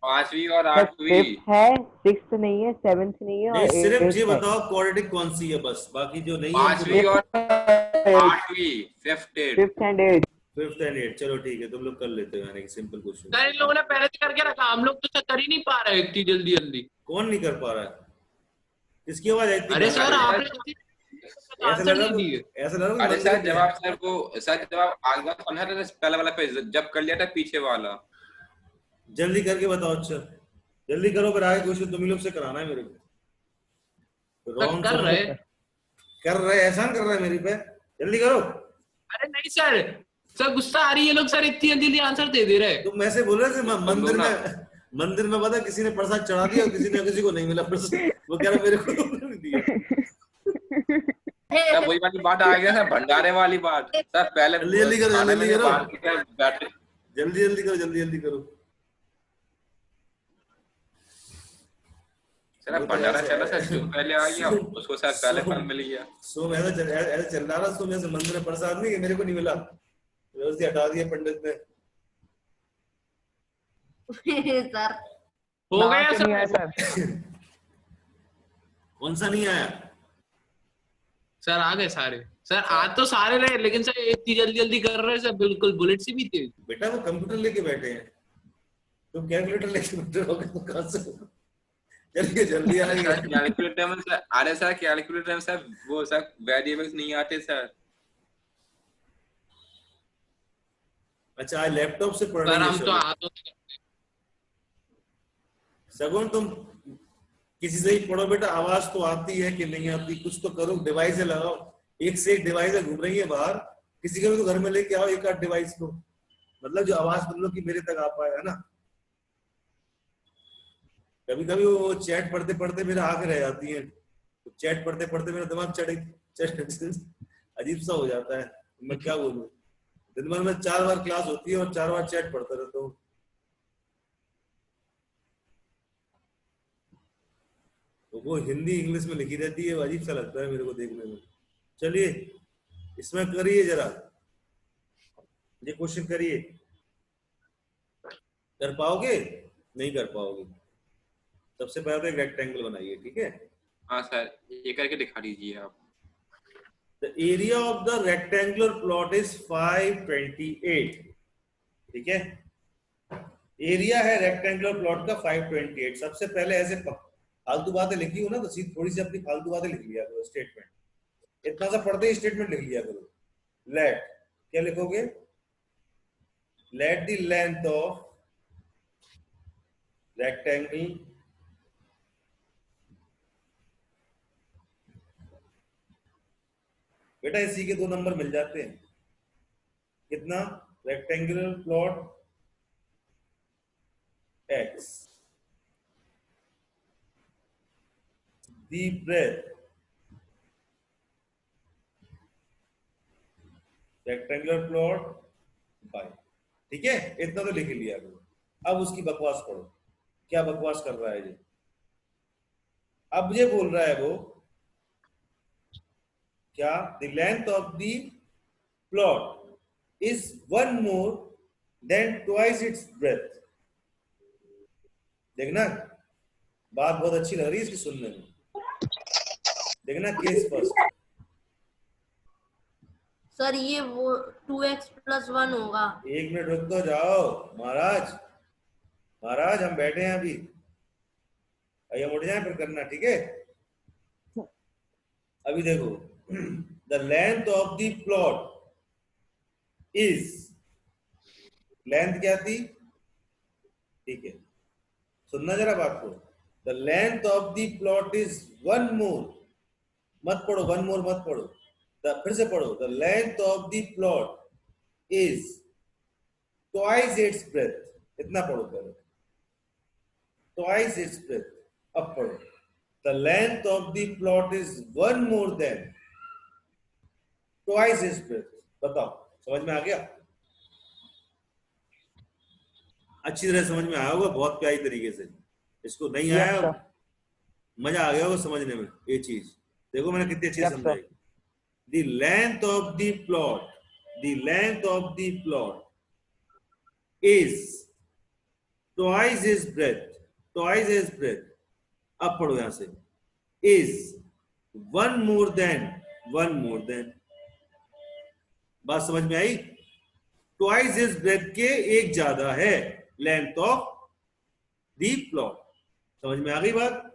5वीं और सर 8वीं। फिफ्थ है, सिक्स्थ नहीं है, सेवेंथ नहीं है नहीं, और सिर्फ ये एट्थ है। बताओ क्वाड्रेटिक कौन सी है बस, बाकी जो नहीं है उनको 5वीं और फिफ्थ 8वीं, 5th 8th। And eighth. Fifth and eight, चलो ठीक है, तुम लोग कर लेते हो, यानी कि सिंपल क्वेश्चन। सर इन लोगों ने पहले से करके रखा, हम लोग तो कर ही नहीं पा रहे इतनी जल्दी जल्दी। कौन नहीं कर पा रहा है? किसकी आवाज आई थी? अरे सर आपने ऐसा आंसर लगा, नहीं दिए। ऐसा लगा अरे सर जब आप सर को सर जब आप आगे बात समझा था पहला वाला पेज जब कर लिया था पीछे वाला। जल्दी करके बताओ। अच्छा जल्दी करो, फिर आगे क्वेश्चन तुम ही लोग से कराना है मेरे को। सर कर रहे। कर रहे, एहसान कर रहे हैं मेरी पे, जल्दी करो। अरे नहीं सर, सर गुस्सा आ रही है, लोग सर इतनी जल्दी आंसर दे दे रहे। तुम ऐसे बोल रहे थे मंदिर में पता किसी ने प्रसाद चढ़ा दिया और किसी को नहीं मिला प्रसाद, वो कह रहा मेरे को नहीं दिया। सर वही वाली बात आ गया सर, भंडारे वाली बात। सर पहले जल्दी करो, जल्दी करो, बैठे जल्दी करो, जल्दी करो। सर भंडारा चला सर, जो पहले आ गया उसको सर पहले फल मिल गया। सो ऐसा चल रहा था, सो मैं मंदिर में प्रसाद नहीं, मेरे को नहीं मिला, उसने हटा दिया पंडित ने। सर हो गया नहीं आया सर। सर। कौन सा नहीं आया? सर आ गए सारे। सर आज तो सारे रहे, लेकिन सर इतनी जल्दी जल्दी कर रहे हैं सर, बिल्कुल बुलेट से भी तेज। बेटा वो कंप्यूटर लेके बैठे हैं, तुम कैलकुलेटर लेके बैठे रहोगे तो कहां से? चलिए जल्दी आ गया। कैलकुलेटर में सर, अरे सर कैलकुलेटर में सर वो सर वेरिएबल्स नहीं आते सर। अच्छा आज लैपटॉप से पढ़ सर रही हम तो है हाथों से। सगुन, तुम किसी से ही पढ़ो बेटा, आवाज तो आती है कि नहीं आती, कुछ तो करो, डिवाइस लगाओ, एक से एक डिवाइस घूम रही है बाहर, किसी के भी तो घर में लेके आओ एक आध डिवाइस को, मतलब जो आवाज तुम लोग की मेरे तक आ पाए, है ना। कभी कभी वो चैट पढ़ते पढ़ते मेरे आंख रह जाती है, तो चैट पढ़ते पढ़ते मेरा दिमाग अजीब सा हो जाता है, मैं क्या बोलूं। दिन भर में 4 बार क्लास होती है और 4 बार चैट पढ़ता रहता हूँ। तो वो हिंदी इंग्लिश में लिखी रहती है, अजीब सा लगता है मेरे को देखने में। चलिए इसमें करिए जरा, ये क्वेश्चन करिए, कर पाओगे? नहीं कर पाओगे। सबसे पहले तो एक रेक्टेंगल बनाइए, ठीक है? हाँ सर, ये करके दिखा दीजिए आप। The area of the rectangular plot is 528, ठीक है? एरिया है रेक्टेंगुलर प्लॉट का 528। सबसे पहले ऐसे फालतू बातें लिखी हो ना तो सीधी थोड़ी सी अपनी फालतू बातें लिख लिया करो, स्टेटमेंट इतना सा पढ़ते ही स्टेटमेंट लिख लिया करो। लेट क्या लिखोगे? Let the length of rectangle बेटा इसी के 2 नंबर मिल जाते हैं। कितना? Rectangular plot x, the breadth rectangular plot y। ठीक है, इतना तो लिख लिया करो। अब उसकी बकवास पढ़ो, क्या बकवास कर रहा है ये। अब ये बोल रहा है वो क्या? The length of the plot is 1 more than twice its breadth। देखना बात बहुत अच्छी लग रही है इसकी सुनने में। देखना केस फर्स्ट। सर ये वो 2x + 1 होगा। 1 मिनट रुक तो जाओ महाराज, महाराज हम बैठे हैं अभी, आइए उठ जाए फिर करना, ठीक है। अभी देखो, the length of the plot is, length क्या थी? ठीक है, सुनना जरा बात को। The length of the plot is 1 more, मत पढ़ो 1 more मत पढ़ो, फिर से पढ़ो। The length of the plot is twice its breath. इतना पढ़ो पहले, ट्वाइस इट्स ब्रेथ। अब पढ़ो, the length of the plot is 1 more than twice its breath. बताओ समझ में आ गया? अच्छी तरह समझ में आया होगा, बहुत प्यारी तरीके से। इसको नहीं आया, मजा आ गया होगा समझने में ये चीज। देखो मैंने कितनी अच्छी समझाई। The length of the plot, the length of the plot is twice is breadth, twice is breadth. अब पढ़ो यहां से, is 1 more than, 1 more than। बात समझ में आई? ट्वाइस इज ब्रेथ के एक ज्यादा है लेंथ ऑफ द प्लॉट। समझ में आ गई बात?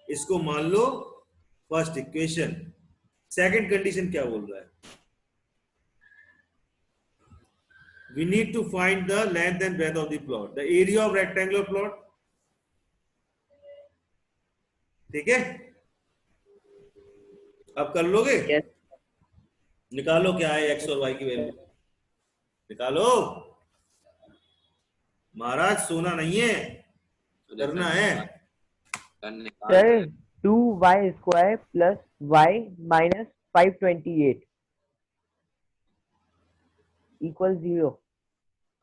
इसको मान लो फर्स्ट इक्वेशन। सेकंड कंडीशन क्या बोल रहा है? we need to find the length and breadth of the plot, the area of rectangular plot। ठीक है, अब कर लोगे? Yes. निकालो क्या है x और y की वैल्यू, निकालो महाराज, सोना नहीं है, करना है। Sir 2y² + y - 528 = 0।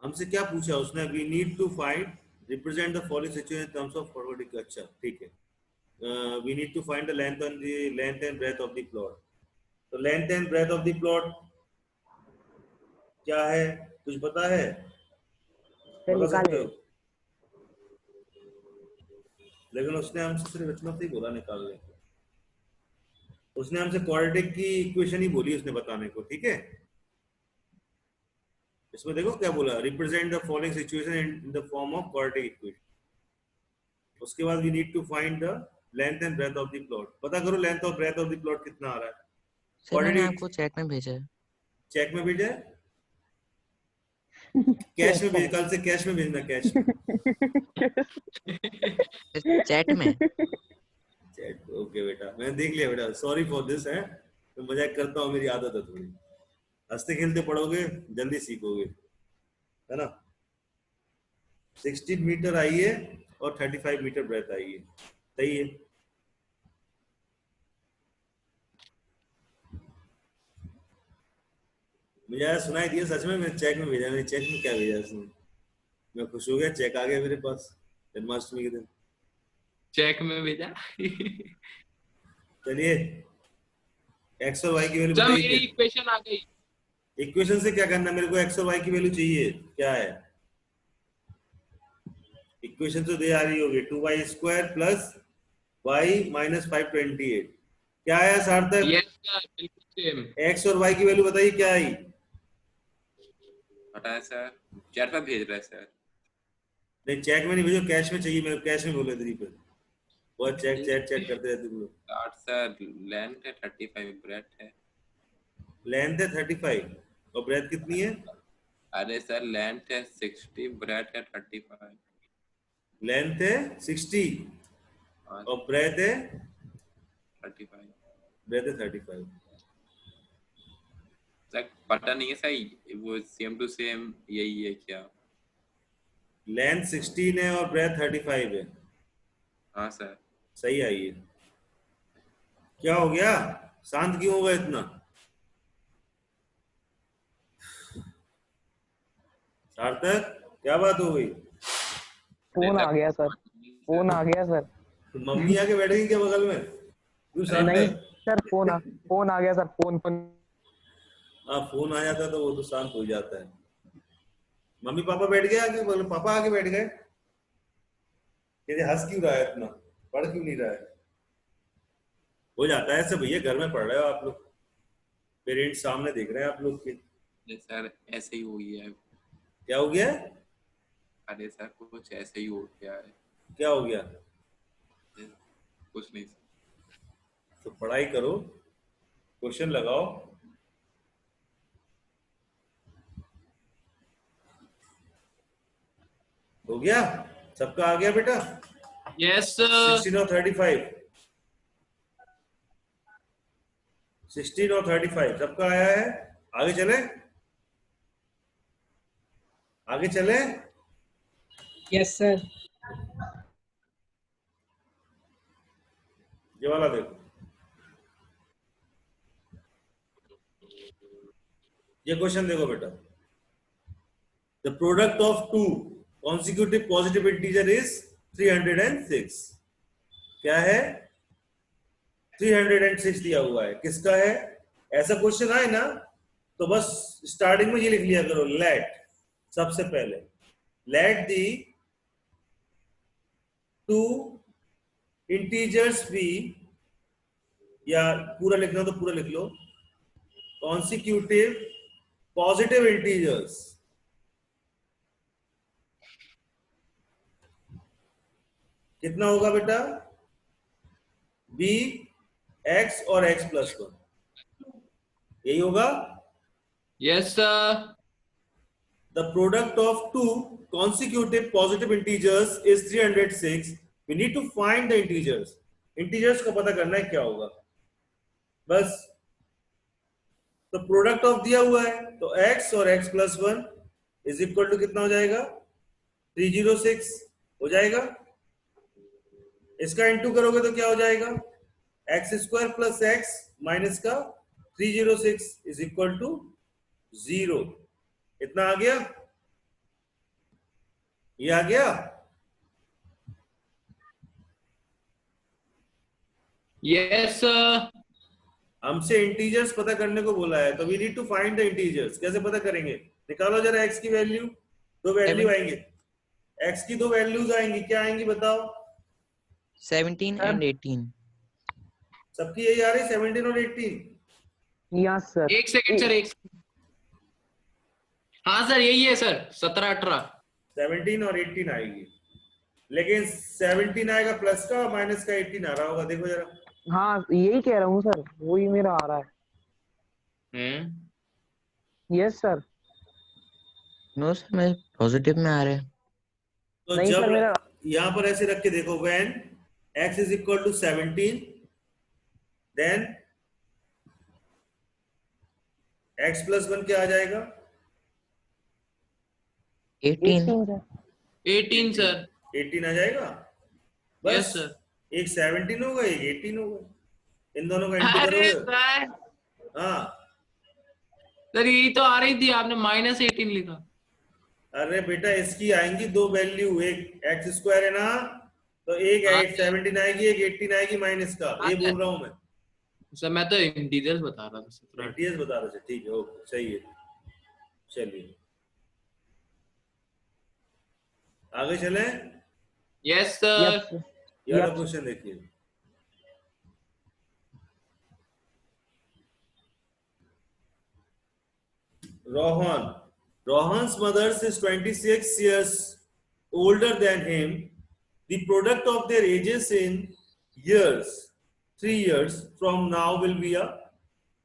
हमसे क्या पूछा उसने? We need to find, represent the following situation in terms of forward. अच्छा ठीक है, we need to find the length and breadth of the plot. तो length and breadth of the plot क्या है, कुछ पता है? बता सकते हो? लेकिन उसने हमसे सिर्फ इतना ही बोला निकालने को, उसने हमसे क्वाड्रेटिक की इक्वेशन ही बोली उसने बताने को, ठीक है। इसमें देखो क्या बोला, represent the following situation in the form of quadratic equation. उसके बाद we need to find the length and breadth of the plot. पता करो लेंथ और ब्रेथ ऑफ द प्लॉट कितना आ रहा है। सर मैंने आपको चेक में भेजा है। चेक में भेजा है? कैश में भेज, कल से कैश में भेजना, कैश में। चैट में। चैट, ओके बेटा, मैंने देख लिया बेटा, सॉरी फॉर दिस है, तो मजाक करता हूँ, मेरी आदत है थोड़ी। हंसते खेलते पढ़ोगे जल्दी सीखोगे, है ना। 16 मीटर आई है और 35 मीटर ब्रेथ आई है, सही है। मुझे आज सुनाई दिया सच में, मैंने चेक में भेजा। मैंने चेक में क्या भेजा उसने, मैं खुश हो गया, चेक आ गया मेरे पास जन्माष्टमी के दिन। चेक में भेजा। चलिए एक्स और वाई की वैल्यू जब मेरी बताइए। इक्वेशन आ गई, इक्वेशन से क्या करना, मेरे को एक्स और वाई की वैल्यू चाहिए, क्या है इक्वेशन? तो दे आ रही होगी 2y² + y - 528। क्या आया सार्थक? यस सर, बिल्कुल सेम। एक्स और वाई की वैल्यू बताइए क्या आई? पता है सर, चैट पर भेज रहा है सर। नहीं चेक में नहीं भेजो, कैश में चाहिए मेरे, कैश में बोलो इधर ही पे। बहुत चेक चेक चेक करते रहते तुम लोग। सर लेंथ है 35, ब्रेथ है। लेंथ है 35 और ब्रेथ कितनी है? अरे सर लेंथ है 60, ब्रेथ है 35। लेंथ है 60 और ब्रेथ है 35। ब्रेथ है 35। सर पता नहीं है सर, वो सेम टू सेम यही है क्या? लेंथ 16 है और ब्रेथ 35 है। हाँ सर। सही आई है। क्या हो गया, शांत क्यों हो गए इतना? सार्थक क्या बात हो गई? फोन आ गया सर, फोन आ गया सर। तो मम्मी आके बैठेगी क्या बगल में? क्यों शांत नहीं है? सर, फोन आ गया सर, फोन। हाँ फोन आ जाता है तो वो तो शांत हो जाता है। मम्मी पापा बैठ गए आगे बगल, पापा आगे बैठ गए। कहते हंस क्यों रहा है इतना, पढ़ क्यों नहीं रहा है? हो जाता है ऐसे भैया, घर में पढ़ रहे हो आप लोग, पेरेंट्स सामने देख रहे हैं आप लोग के। सर ऐसे ही हो गया है। क्या हो गया? अरे सर कुछ ऐसे ही हो गया है। क्या हो गया? कुछ नहीं सर। तो पढ़ाई करो, क्वेश्चन लगाओ। हो गया सबका? आ गया बेटा? यस 16 और 35, 16 और 35 सबका आया है। आगे चले, आगे चले। Yes sir. ये वाला देखो, ये क्वेश्चन देखो बेटा। The product of two consecutive positive integer is 306। क्या है? 306 दिया हुआ है। किसका है? ऐसा क्वेश्चन आए ना तो बस स्टार्टिंग में ये लिख लिया करो, लेट, सबसे पहले let the two integers be, या पूरा लिखना तो पूरा लिख लो, कॉन्सिक्यूटिव पॉजिटिव इंटीजर्स। कितना होगा बेटा? बी एक्स और एक्स प्लस 1, यही होगा। Yes sir. The product of two consecutive positive integers is 306. We need to find the integers. Integers को पता करना है क्या होगा बस। तो प्रोडक्ट ऑफ दिया हुआ है तो x और x plus 1 is equal to कितना हो जाएगा? 306 हो जाएगा। इसका इंटू करोगे तो क्या हो जाएगा? X square plus x minus का 306 इज इक्वल टू 0। इतना आ गया, ये आ गया। Yes sir. हमसे इंटीजर्स पता करने को बोला है तो we need to find the integers. कैसे पता करेंगे? निकालो जरा एक्स की वैल्यू। दो वैल्यू आएंगे, एक्स की दो वैल्यूज आएंगी। क्या आएंगी बताओ? 17 and 18। सबकी यही आ रही, 17 और 18। Yes sir. एक सेकंड सर, एक सेकंड। हाँ सर यही है सर, 17 18। 17 और 18 आएगी, लेकिन 17 आएगा प्लस का, माइनस का 18 आ रहा होगा। देखो जरा। हाँ यही कह रहा हूँ सर, वही मेरा आ रहा है। Yes sir. नो सर, मैं पॉजिटिव में आ रहे हैं। तो नहीं जब सर, मेरा यहां पर ऐसे रख के देखो, when x is equal to 17 then x plus 1 क्या आ जाएगा? 18। 18 सर। 18 आ जाएगा बस। Yes sir. एक 17 होगा, एक 18 होगा, इन दोनों का इंटू अरे करोगे। सर, हाँ सर यही तो आ रही थी, आपने -18 लिखा। अरे बेटा इसकी आएंगी दो वैल्यू, एक एक्स स्क्वायर है ना, तो एक हाँ, 17 आएगी, एक 18 आएगी माइनस का। ये बोल रहा हूँ मैं। सर मैं तो इंटीजर्स बता रहा था। 17 इंटीजर्स बता रहे थे, ठीक है, ओके सही है। चलिए आगे चले। Yes sir. ये वाला क्वेश्चन देखिए। Rohan's mother is 26 years older than him, the product of their ages in years, 3 years from now will be a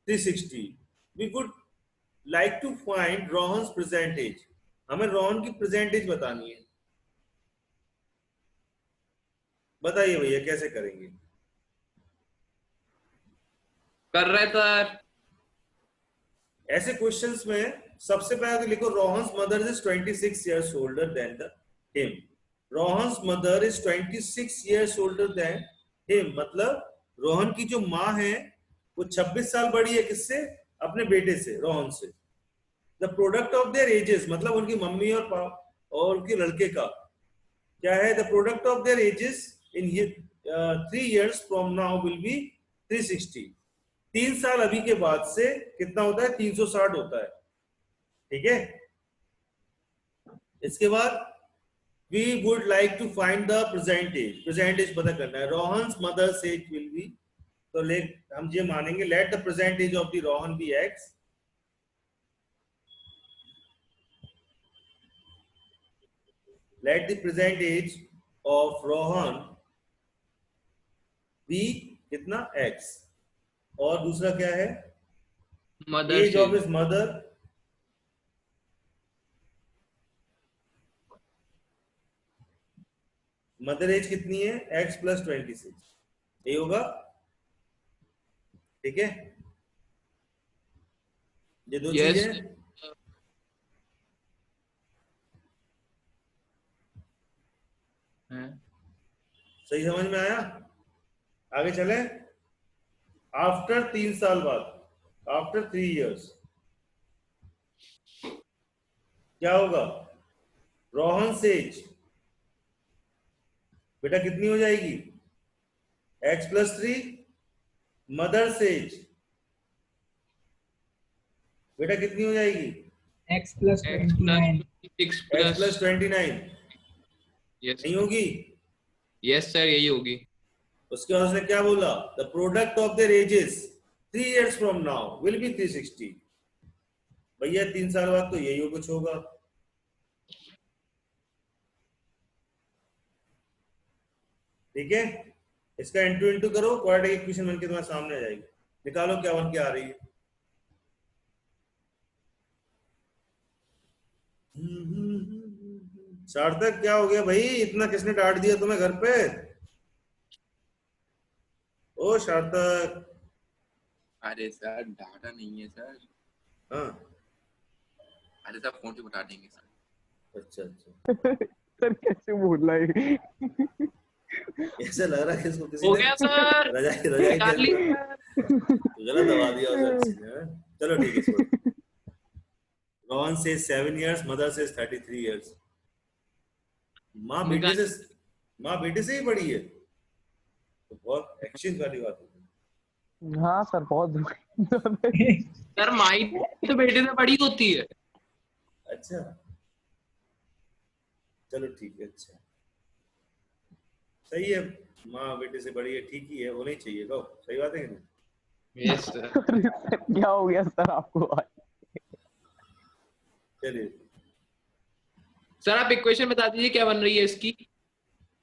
360. We would like to find Rohan's present age. हमें रोहन की present age बतानी है. बताइए भैया कैसे करेंगे? कर रहे सर. ऐसे क्वेश्चंस में सबसे पहले लिखो Rohan's mother is 26 years older than him. Rohan's mother is 26 years older than him. मतलब रोहन की जो माँ है वो 26 साल बड़ी है किससे? अपने बेटे से, रोहन से. The product of their edges मतलब उनकी मम्मी और उनके लड़के का क्या है? The product of their edges in 3 years from now will be 360. 3 साल अभी के बाद से कितना होता है? 360 होता है. ठीक है. इसके बाद we would like to find the present age. present age पता करना है. Rohan's mother's age will be, तो हम ये मानेंगे let the present age of the Rohan be x. let the present age of Rohan be कितना? x. और दूसरा क्या है? Age of his mother. Mother age कितनी है? x + 26. ये होगा. ठीक है. ये दो चीजें. सही समझ में आया? आगे चले. आफ्टर 3 साल बाद, आफ्टर 3 years क्या होगा? रोहन एज बेटा कितनी हो जाएगी? x + 3. मदर एज बेटा कितनी हो जाएगी? X + 29. x + 29. नहीं होगी? यस सर यही होगी. उसके बाद उसने क्या बोला? The product of their edges 3 years from now will be 360. भैया 3 साल बाद तो यही कुछ होगा. ठीक है. इसका इंटू करो, क्वाड्रेटिक इक्वेशन बनके तुम्हारे सामने आ जाएगी. निकालो क्या बन के आ रही है. सार्थक क्या हो गया भाई? इतना किसने डांट दिया तुम्हें घर पे? ओ सार्थक. अरे सर डाटा नहीं है सर. हाँ. अरे सर फोन से बता देंगे सर. अच्छा. सर कैसे बोल रहा है? ऐसा लग रहा है इसको किसी हो ने गया सर. रजाई गलत दबा दिया उसे. चलो ठीक है. रोहन से 7 years, मदर से 33 years. माँ बेटे से ही बड़ी है. तो बहुत एक्शन वाली बात है. हाँ सर बहुत. सर माई तो बेटे से बड़ी होती है. अच्छा चलो ठीक है. अच्छा सही है. माँ बेटे से बड़ी है. ठीक ही है, होना ही चाहिए. कहो सही बात है कि नहीं? Yes sir. क्या हो गया सर आपको? चलिए सर आप इक्वेशन बता दीजिए क्या बन रही है इसकी.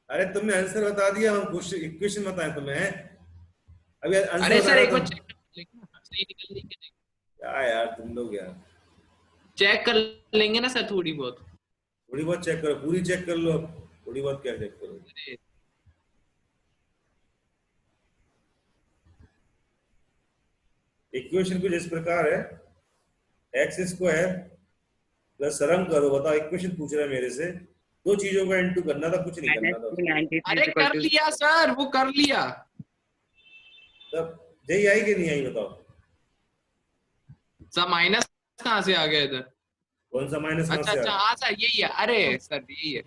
अरे तुमने आंसर बता दिया, हम इक्वेशन बताएं तुम्हें. अभी आंसर. अरे सर एक बार चेक कर लेंगे सही निकल रही है कि नहीं. क्या यार तुम लोग यार. चेक कर लेंगे ना सर. थोड़ी बहुत चेक करो. पूरी चेक कर लो. थोड़ी बहुत क्या चेक करो. इक्वेशन कुछ इस प्रकार है. x² प्लस सरम करो. बताओ इक्वेशन पूछ रहा है मेरे से. 2 चीजों का इंटू करना था, कुछ नहीं करना था. अरे कर लिया सर, वो कर लिया. तब यही आई कि नहीं आई बताओ. सर माइनस कहाँ से आ गया इधर? कौन सा माइनस? अच्छा हाँ सर यही है. अरे सर यही है.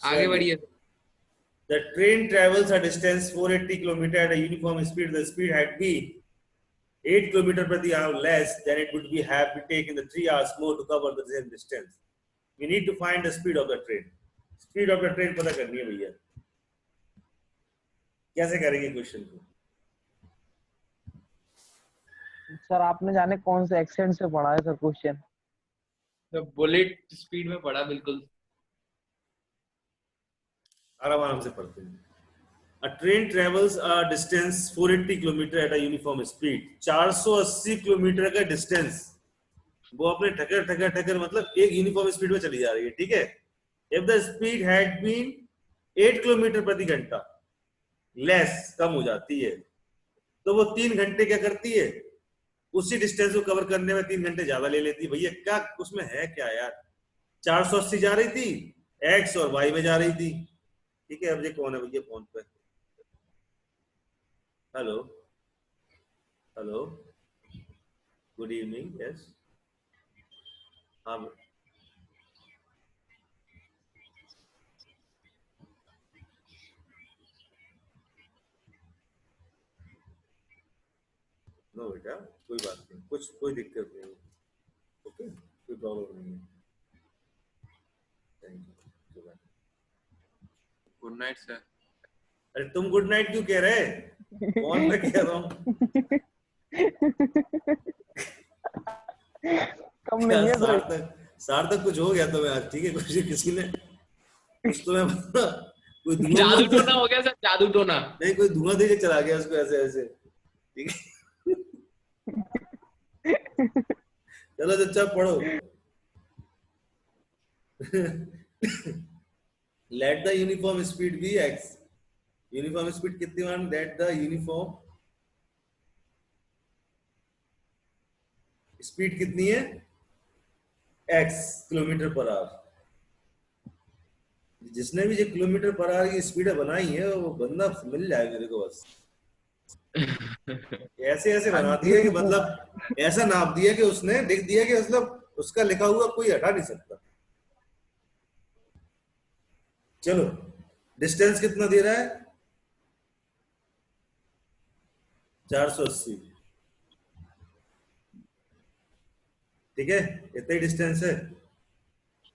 आगे बढ़िए. The train travels a distance 480 km at a uniform speed. The speed had been 8 km per hour less than it would be have to take in the 3 hours more to cover the same distance. We need to find the speed of the train. Speed of the train पता करनी है भैया. कैसे करेंगे question को? Sir आपने जाने कौन से एक्सेंट से पढ़ा है सर क्वेश्चन? बुलेट स्पीड में पढ़ा बिल्कुल। आराम से पढ़ते हैं। A train travels a distance 480 kilometre at a uniform speed. 480 kilometre का डिस्टेंस वो अपने ठकर मतलब एक यूनिफॉर्म स्पीड में चली जा रही है, ठीक है। If the speed had been 8 kilometre प्रति घंटा, लेस कम हो जाती है, तो वो 3 घंटे क्या करती है, उसी डिस्टेंस को कवर करने में 3 घंटे ज्यादा ले लेती है। भैया क्या उसमें है क्या यार? 480 जा रही थी, एक्स और वाई में जा रही थी, ठीक है। अब ये कौन है भैया फोन पे? Hello hello, good evening. Yes, हाँ नो बेटा, कोई बात नहीं, कोई दिक्कत नहीं, ओके, कोई प्रॉब्लम नहीं है। Thank you. Good night sir. अरे तुम गुड नाइट क्यों कह रहे? कौन मैं कह रहा हूँ? कम नहीं है सर। सार्थक कुछ हो गया तुम्हें आज, ठीक है? कुछ किसी ने कुछ तुम्हें कोई जादू टोना हो गया सर, जादू टोना। नहीं, कोई धुआं दे के चला गया उसको ऐसे ऐसे, ठीक है। चलो चुपचाप पढ़ो। Let the uniform speed be x. Uniform speed कितनी मान? लेट द यूनिफॉर्म स्पीड कितनी है? X kilometre per hour. जिसने भी ये किलोमीटर पर आवर की स्पीड बनाई है वो बंदा मिल जाए मेरे को बस। ऐसे ऐसे बना दिया कि मतलब ऐसा नाप दिया कि उसने लिख दिया कि मतलब उसका लिखा हुआ कोई हटा नहीं सकता। चलो, डिस्टेंस कितना दे रहा है? 480, ठीक है, इतना ही डिस्टेंस है।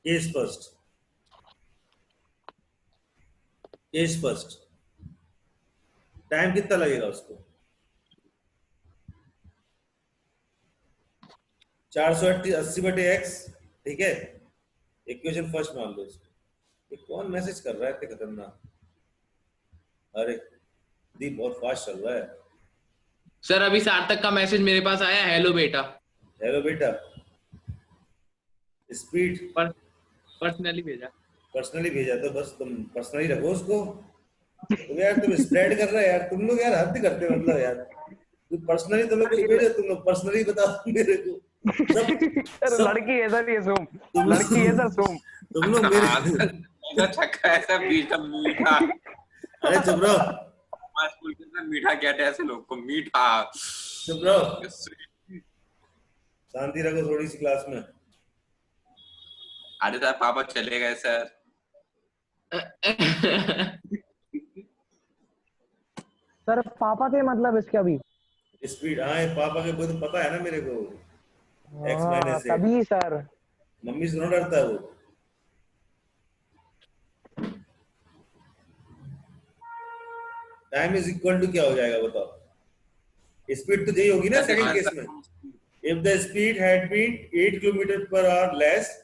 केस फर्स्ट, टाइम कितना लगेगा उसको? 480 बटे एक्स, ठीक है। इक्वेशन फर्स्ट मान लो इसको। ये कौन मैसेज कर रहा है इतने खतरनाक? अरे दीप बहुत फास्ट चल रहा है सर। अभी सार्थक का मैसेज मेरे पास आया, हेलो बेटा। हेलो बेटा, स्पीड पर्सनली भेजा। पर्सनली भेजा तो बस तुम पर्सनली रखो उसको। तो यार तुम स्प्रेड कर रहे हो यार, तुम लोग यार हद करते हो मतलब यार। तुम पर्सनली तुम लोग कुछ भेजो, तुम लोग पर्सनली बताओ मेरे को। सर लड़की है सर, ये सोम लड़की है सर, सोम। तुम लोग मेरे छक्का ऐसा मीठा मीठा। अरे चुप रहो, स्कूल के अंदर मीठा कहते हैं ऐसे लोग को, मीठा। चुप रहो, शांति रखो थोड़ी सी क्लास में। अरे सर पापा चले गए सर। सर पापा थे मतलब इसके अभी स्पीड? हाँ, पापा के तो पता है ना मेरे को, एक्स माइनस तभी सर। मम्मी से क्यों डरता है वो? टाइम इज इक्वल टू क्या हो जाएगा बताओ? स्पीड तो यही होगी ना सेकंड केस में। If the speed had been 8 kilometre per hour less,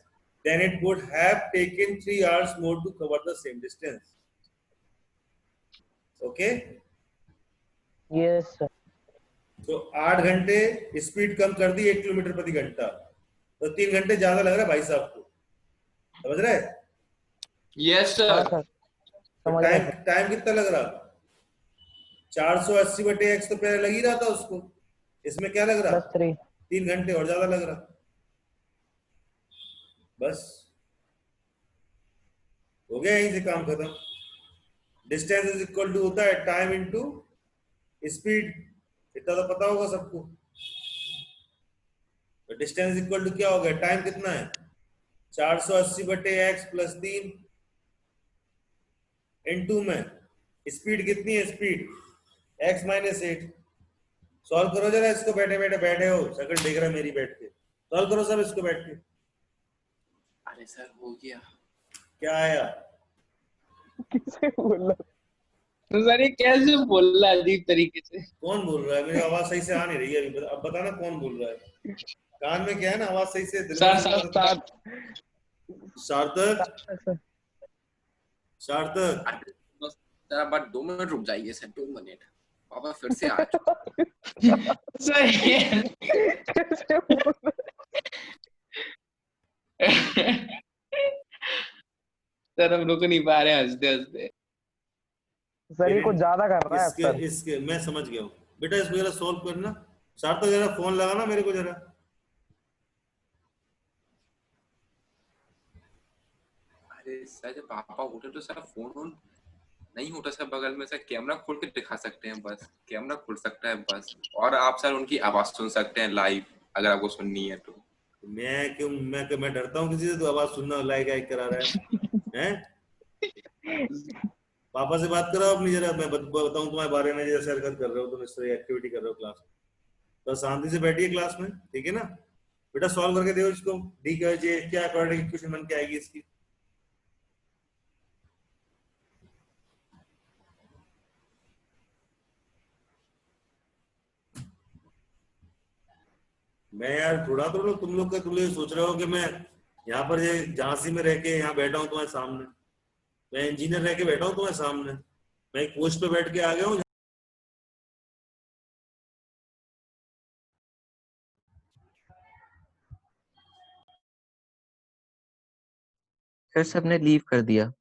then it would have taken 3 hours more to cover the same distance. Okay? Yes sir. तो 8 घंटे स्पीड कम कर दी 1 किलोमीटर प्रति घंटा, तो 3 घंटे ज्यादा लग रहा है भाई साहब को, समझ रहे? Yes sir. टाइम कितना लग रहा? 480 बटे एक्स तो पहले लग ही रहा था उसको, इसमें क्या लग रहा? 3 घंटे और ज्यादा लग रहा। बस हो गया, यहीं से काम खत्म। डिस्टेंस इज इक्वल टू होता है टाइम इनटू स्पीड, इतना तो पता होगा सबको। तो डिस्टेंस इक्वल टू क्या हो गया? टाइम कितना है? 480 बटे एक्स प्लस 3 इनटू में स्पीड कितनी है? Speed x minus 8। सॉल्व करो जरा इसको, बैठे बैठे बैठे हो, शक्ल देख रहा है मेरी बैठ के। सॉल्व करो सब इसको बैठ के। अरे सर हो गया। क्या आया? किसे बोला? तो सर ये कैसे बोल रहा है अजीब तरीके से? कौन बोल रहा है? मेरी आवाज सही से आ नहीं रही है अभी। अब बताना कौन बोल रहा है? कान में क्या है ना, आवाज सही से दिल में सर सार्थक सार्थक सर आप 2 मिनट रुक जाइए सर, 2 मिनट। पापा फिर से आ चुके। सर हम रुक नहीं पा रहे हंसते हंसते। सर ये कुछ ज्यादा कर रहा है सर। इसके मैं समझ गया हूँ बेटा, इसको जरा सॉल्व करना। सार्थक जरा फोन लगाना मेरे को जरा। अरे सर जब पापा उठे तो सर फोन नहीं होता सर बगल में, सर कैमरा खोल के दिखा सकते हैं बस, कैमरा खुल सकता है बस, और आप सर उनकी आवाज सुन सकते हैं लाइव अगर आपको सुननी है तो। मैं डरता हूँ किसी से? तो आवाज सुनना लाइक करा रहा है हैं? पापा से बात कराओ अपनी जरा। मैं बताऊं तुम्हारे बारे में, जैसे हरकत कर रहे हो तुम, इस तरह एक्टिविटी कर रहे हो क्लास में, तो शांति से बैठिए क्लास में, ठीक है ना बेटा? सॉल्व करके दो इसको। डी का जे क्या क्वाड्रेटिक इक्वेशन बन के आएगी इसकी? मैं यार थोड़ा तो तुम लोग सोच रहे हो कि मैं यहाँ पर ये झांसी में रह के यहाँ बैठा हूँ तुम्हारे सामने। मैं इंजीनियर रह के बैठा हूँ तुम्हारे सामने। मैं एक पोस्ट पे बैठ के आ गया हूँ। सर सबने लीव कर दिया।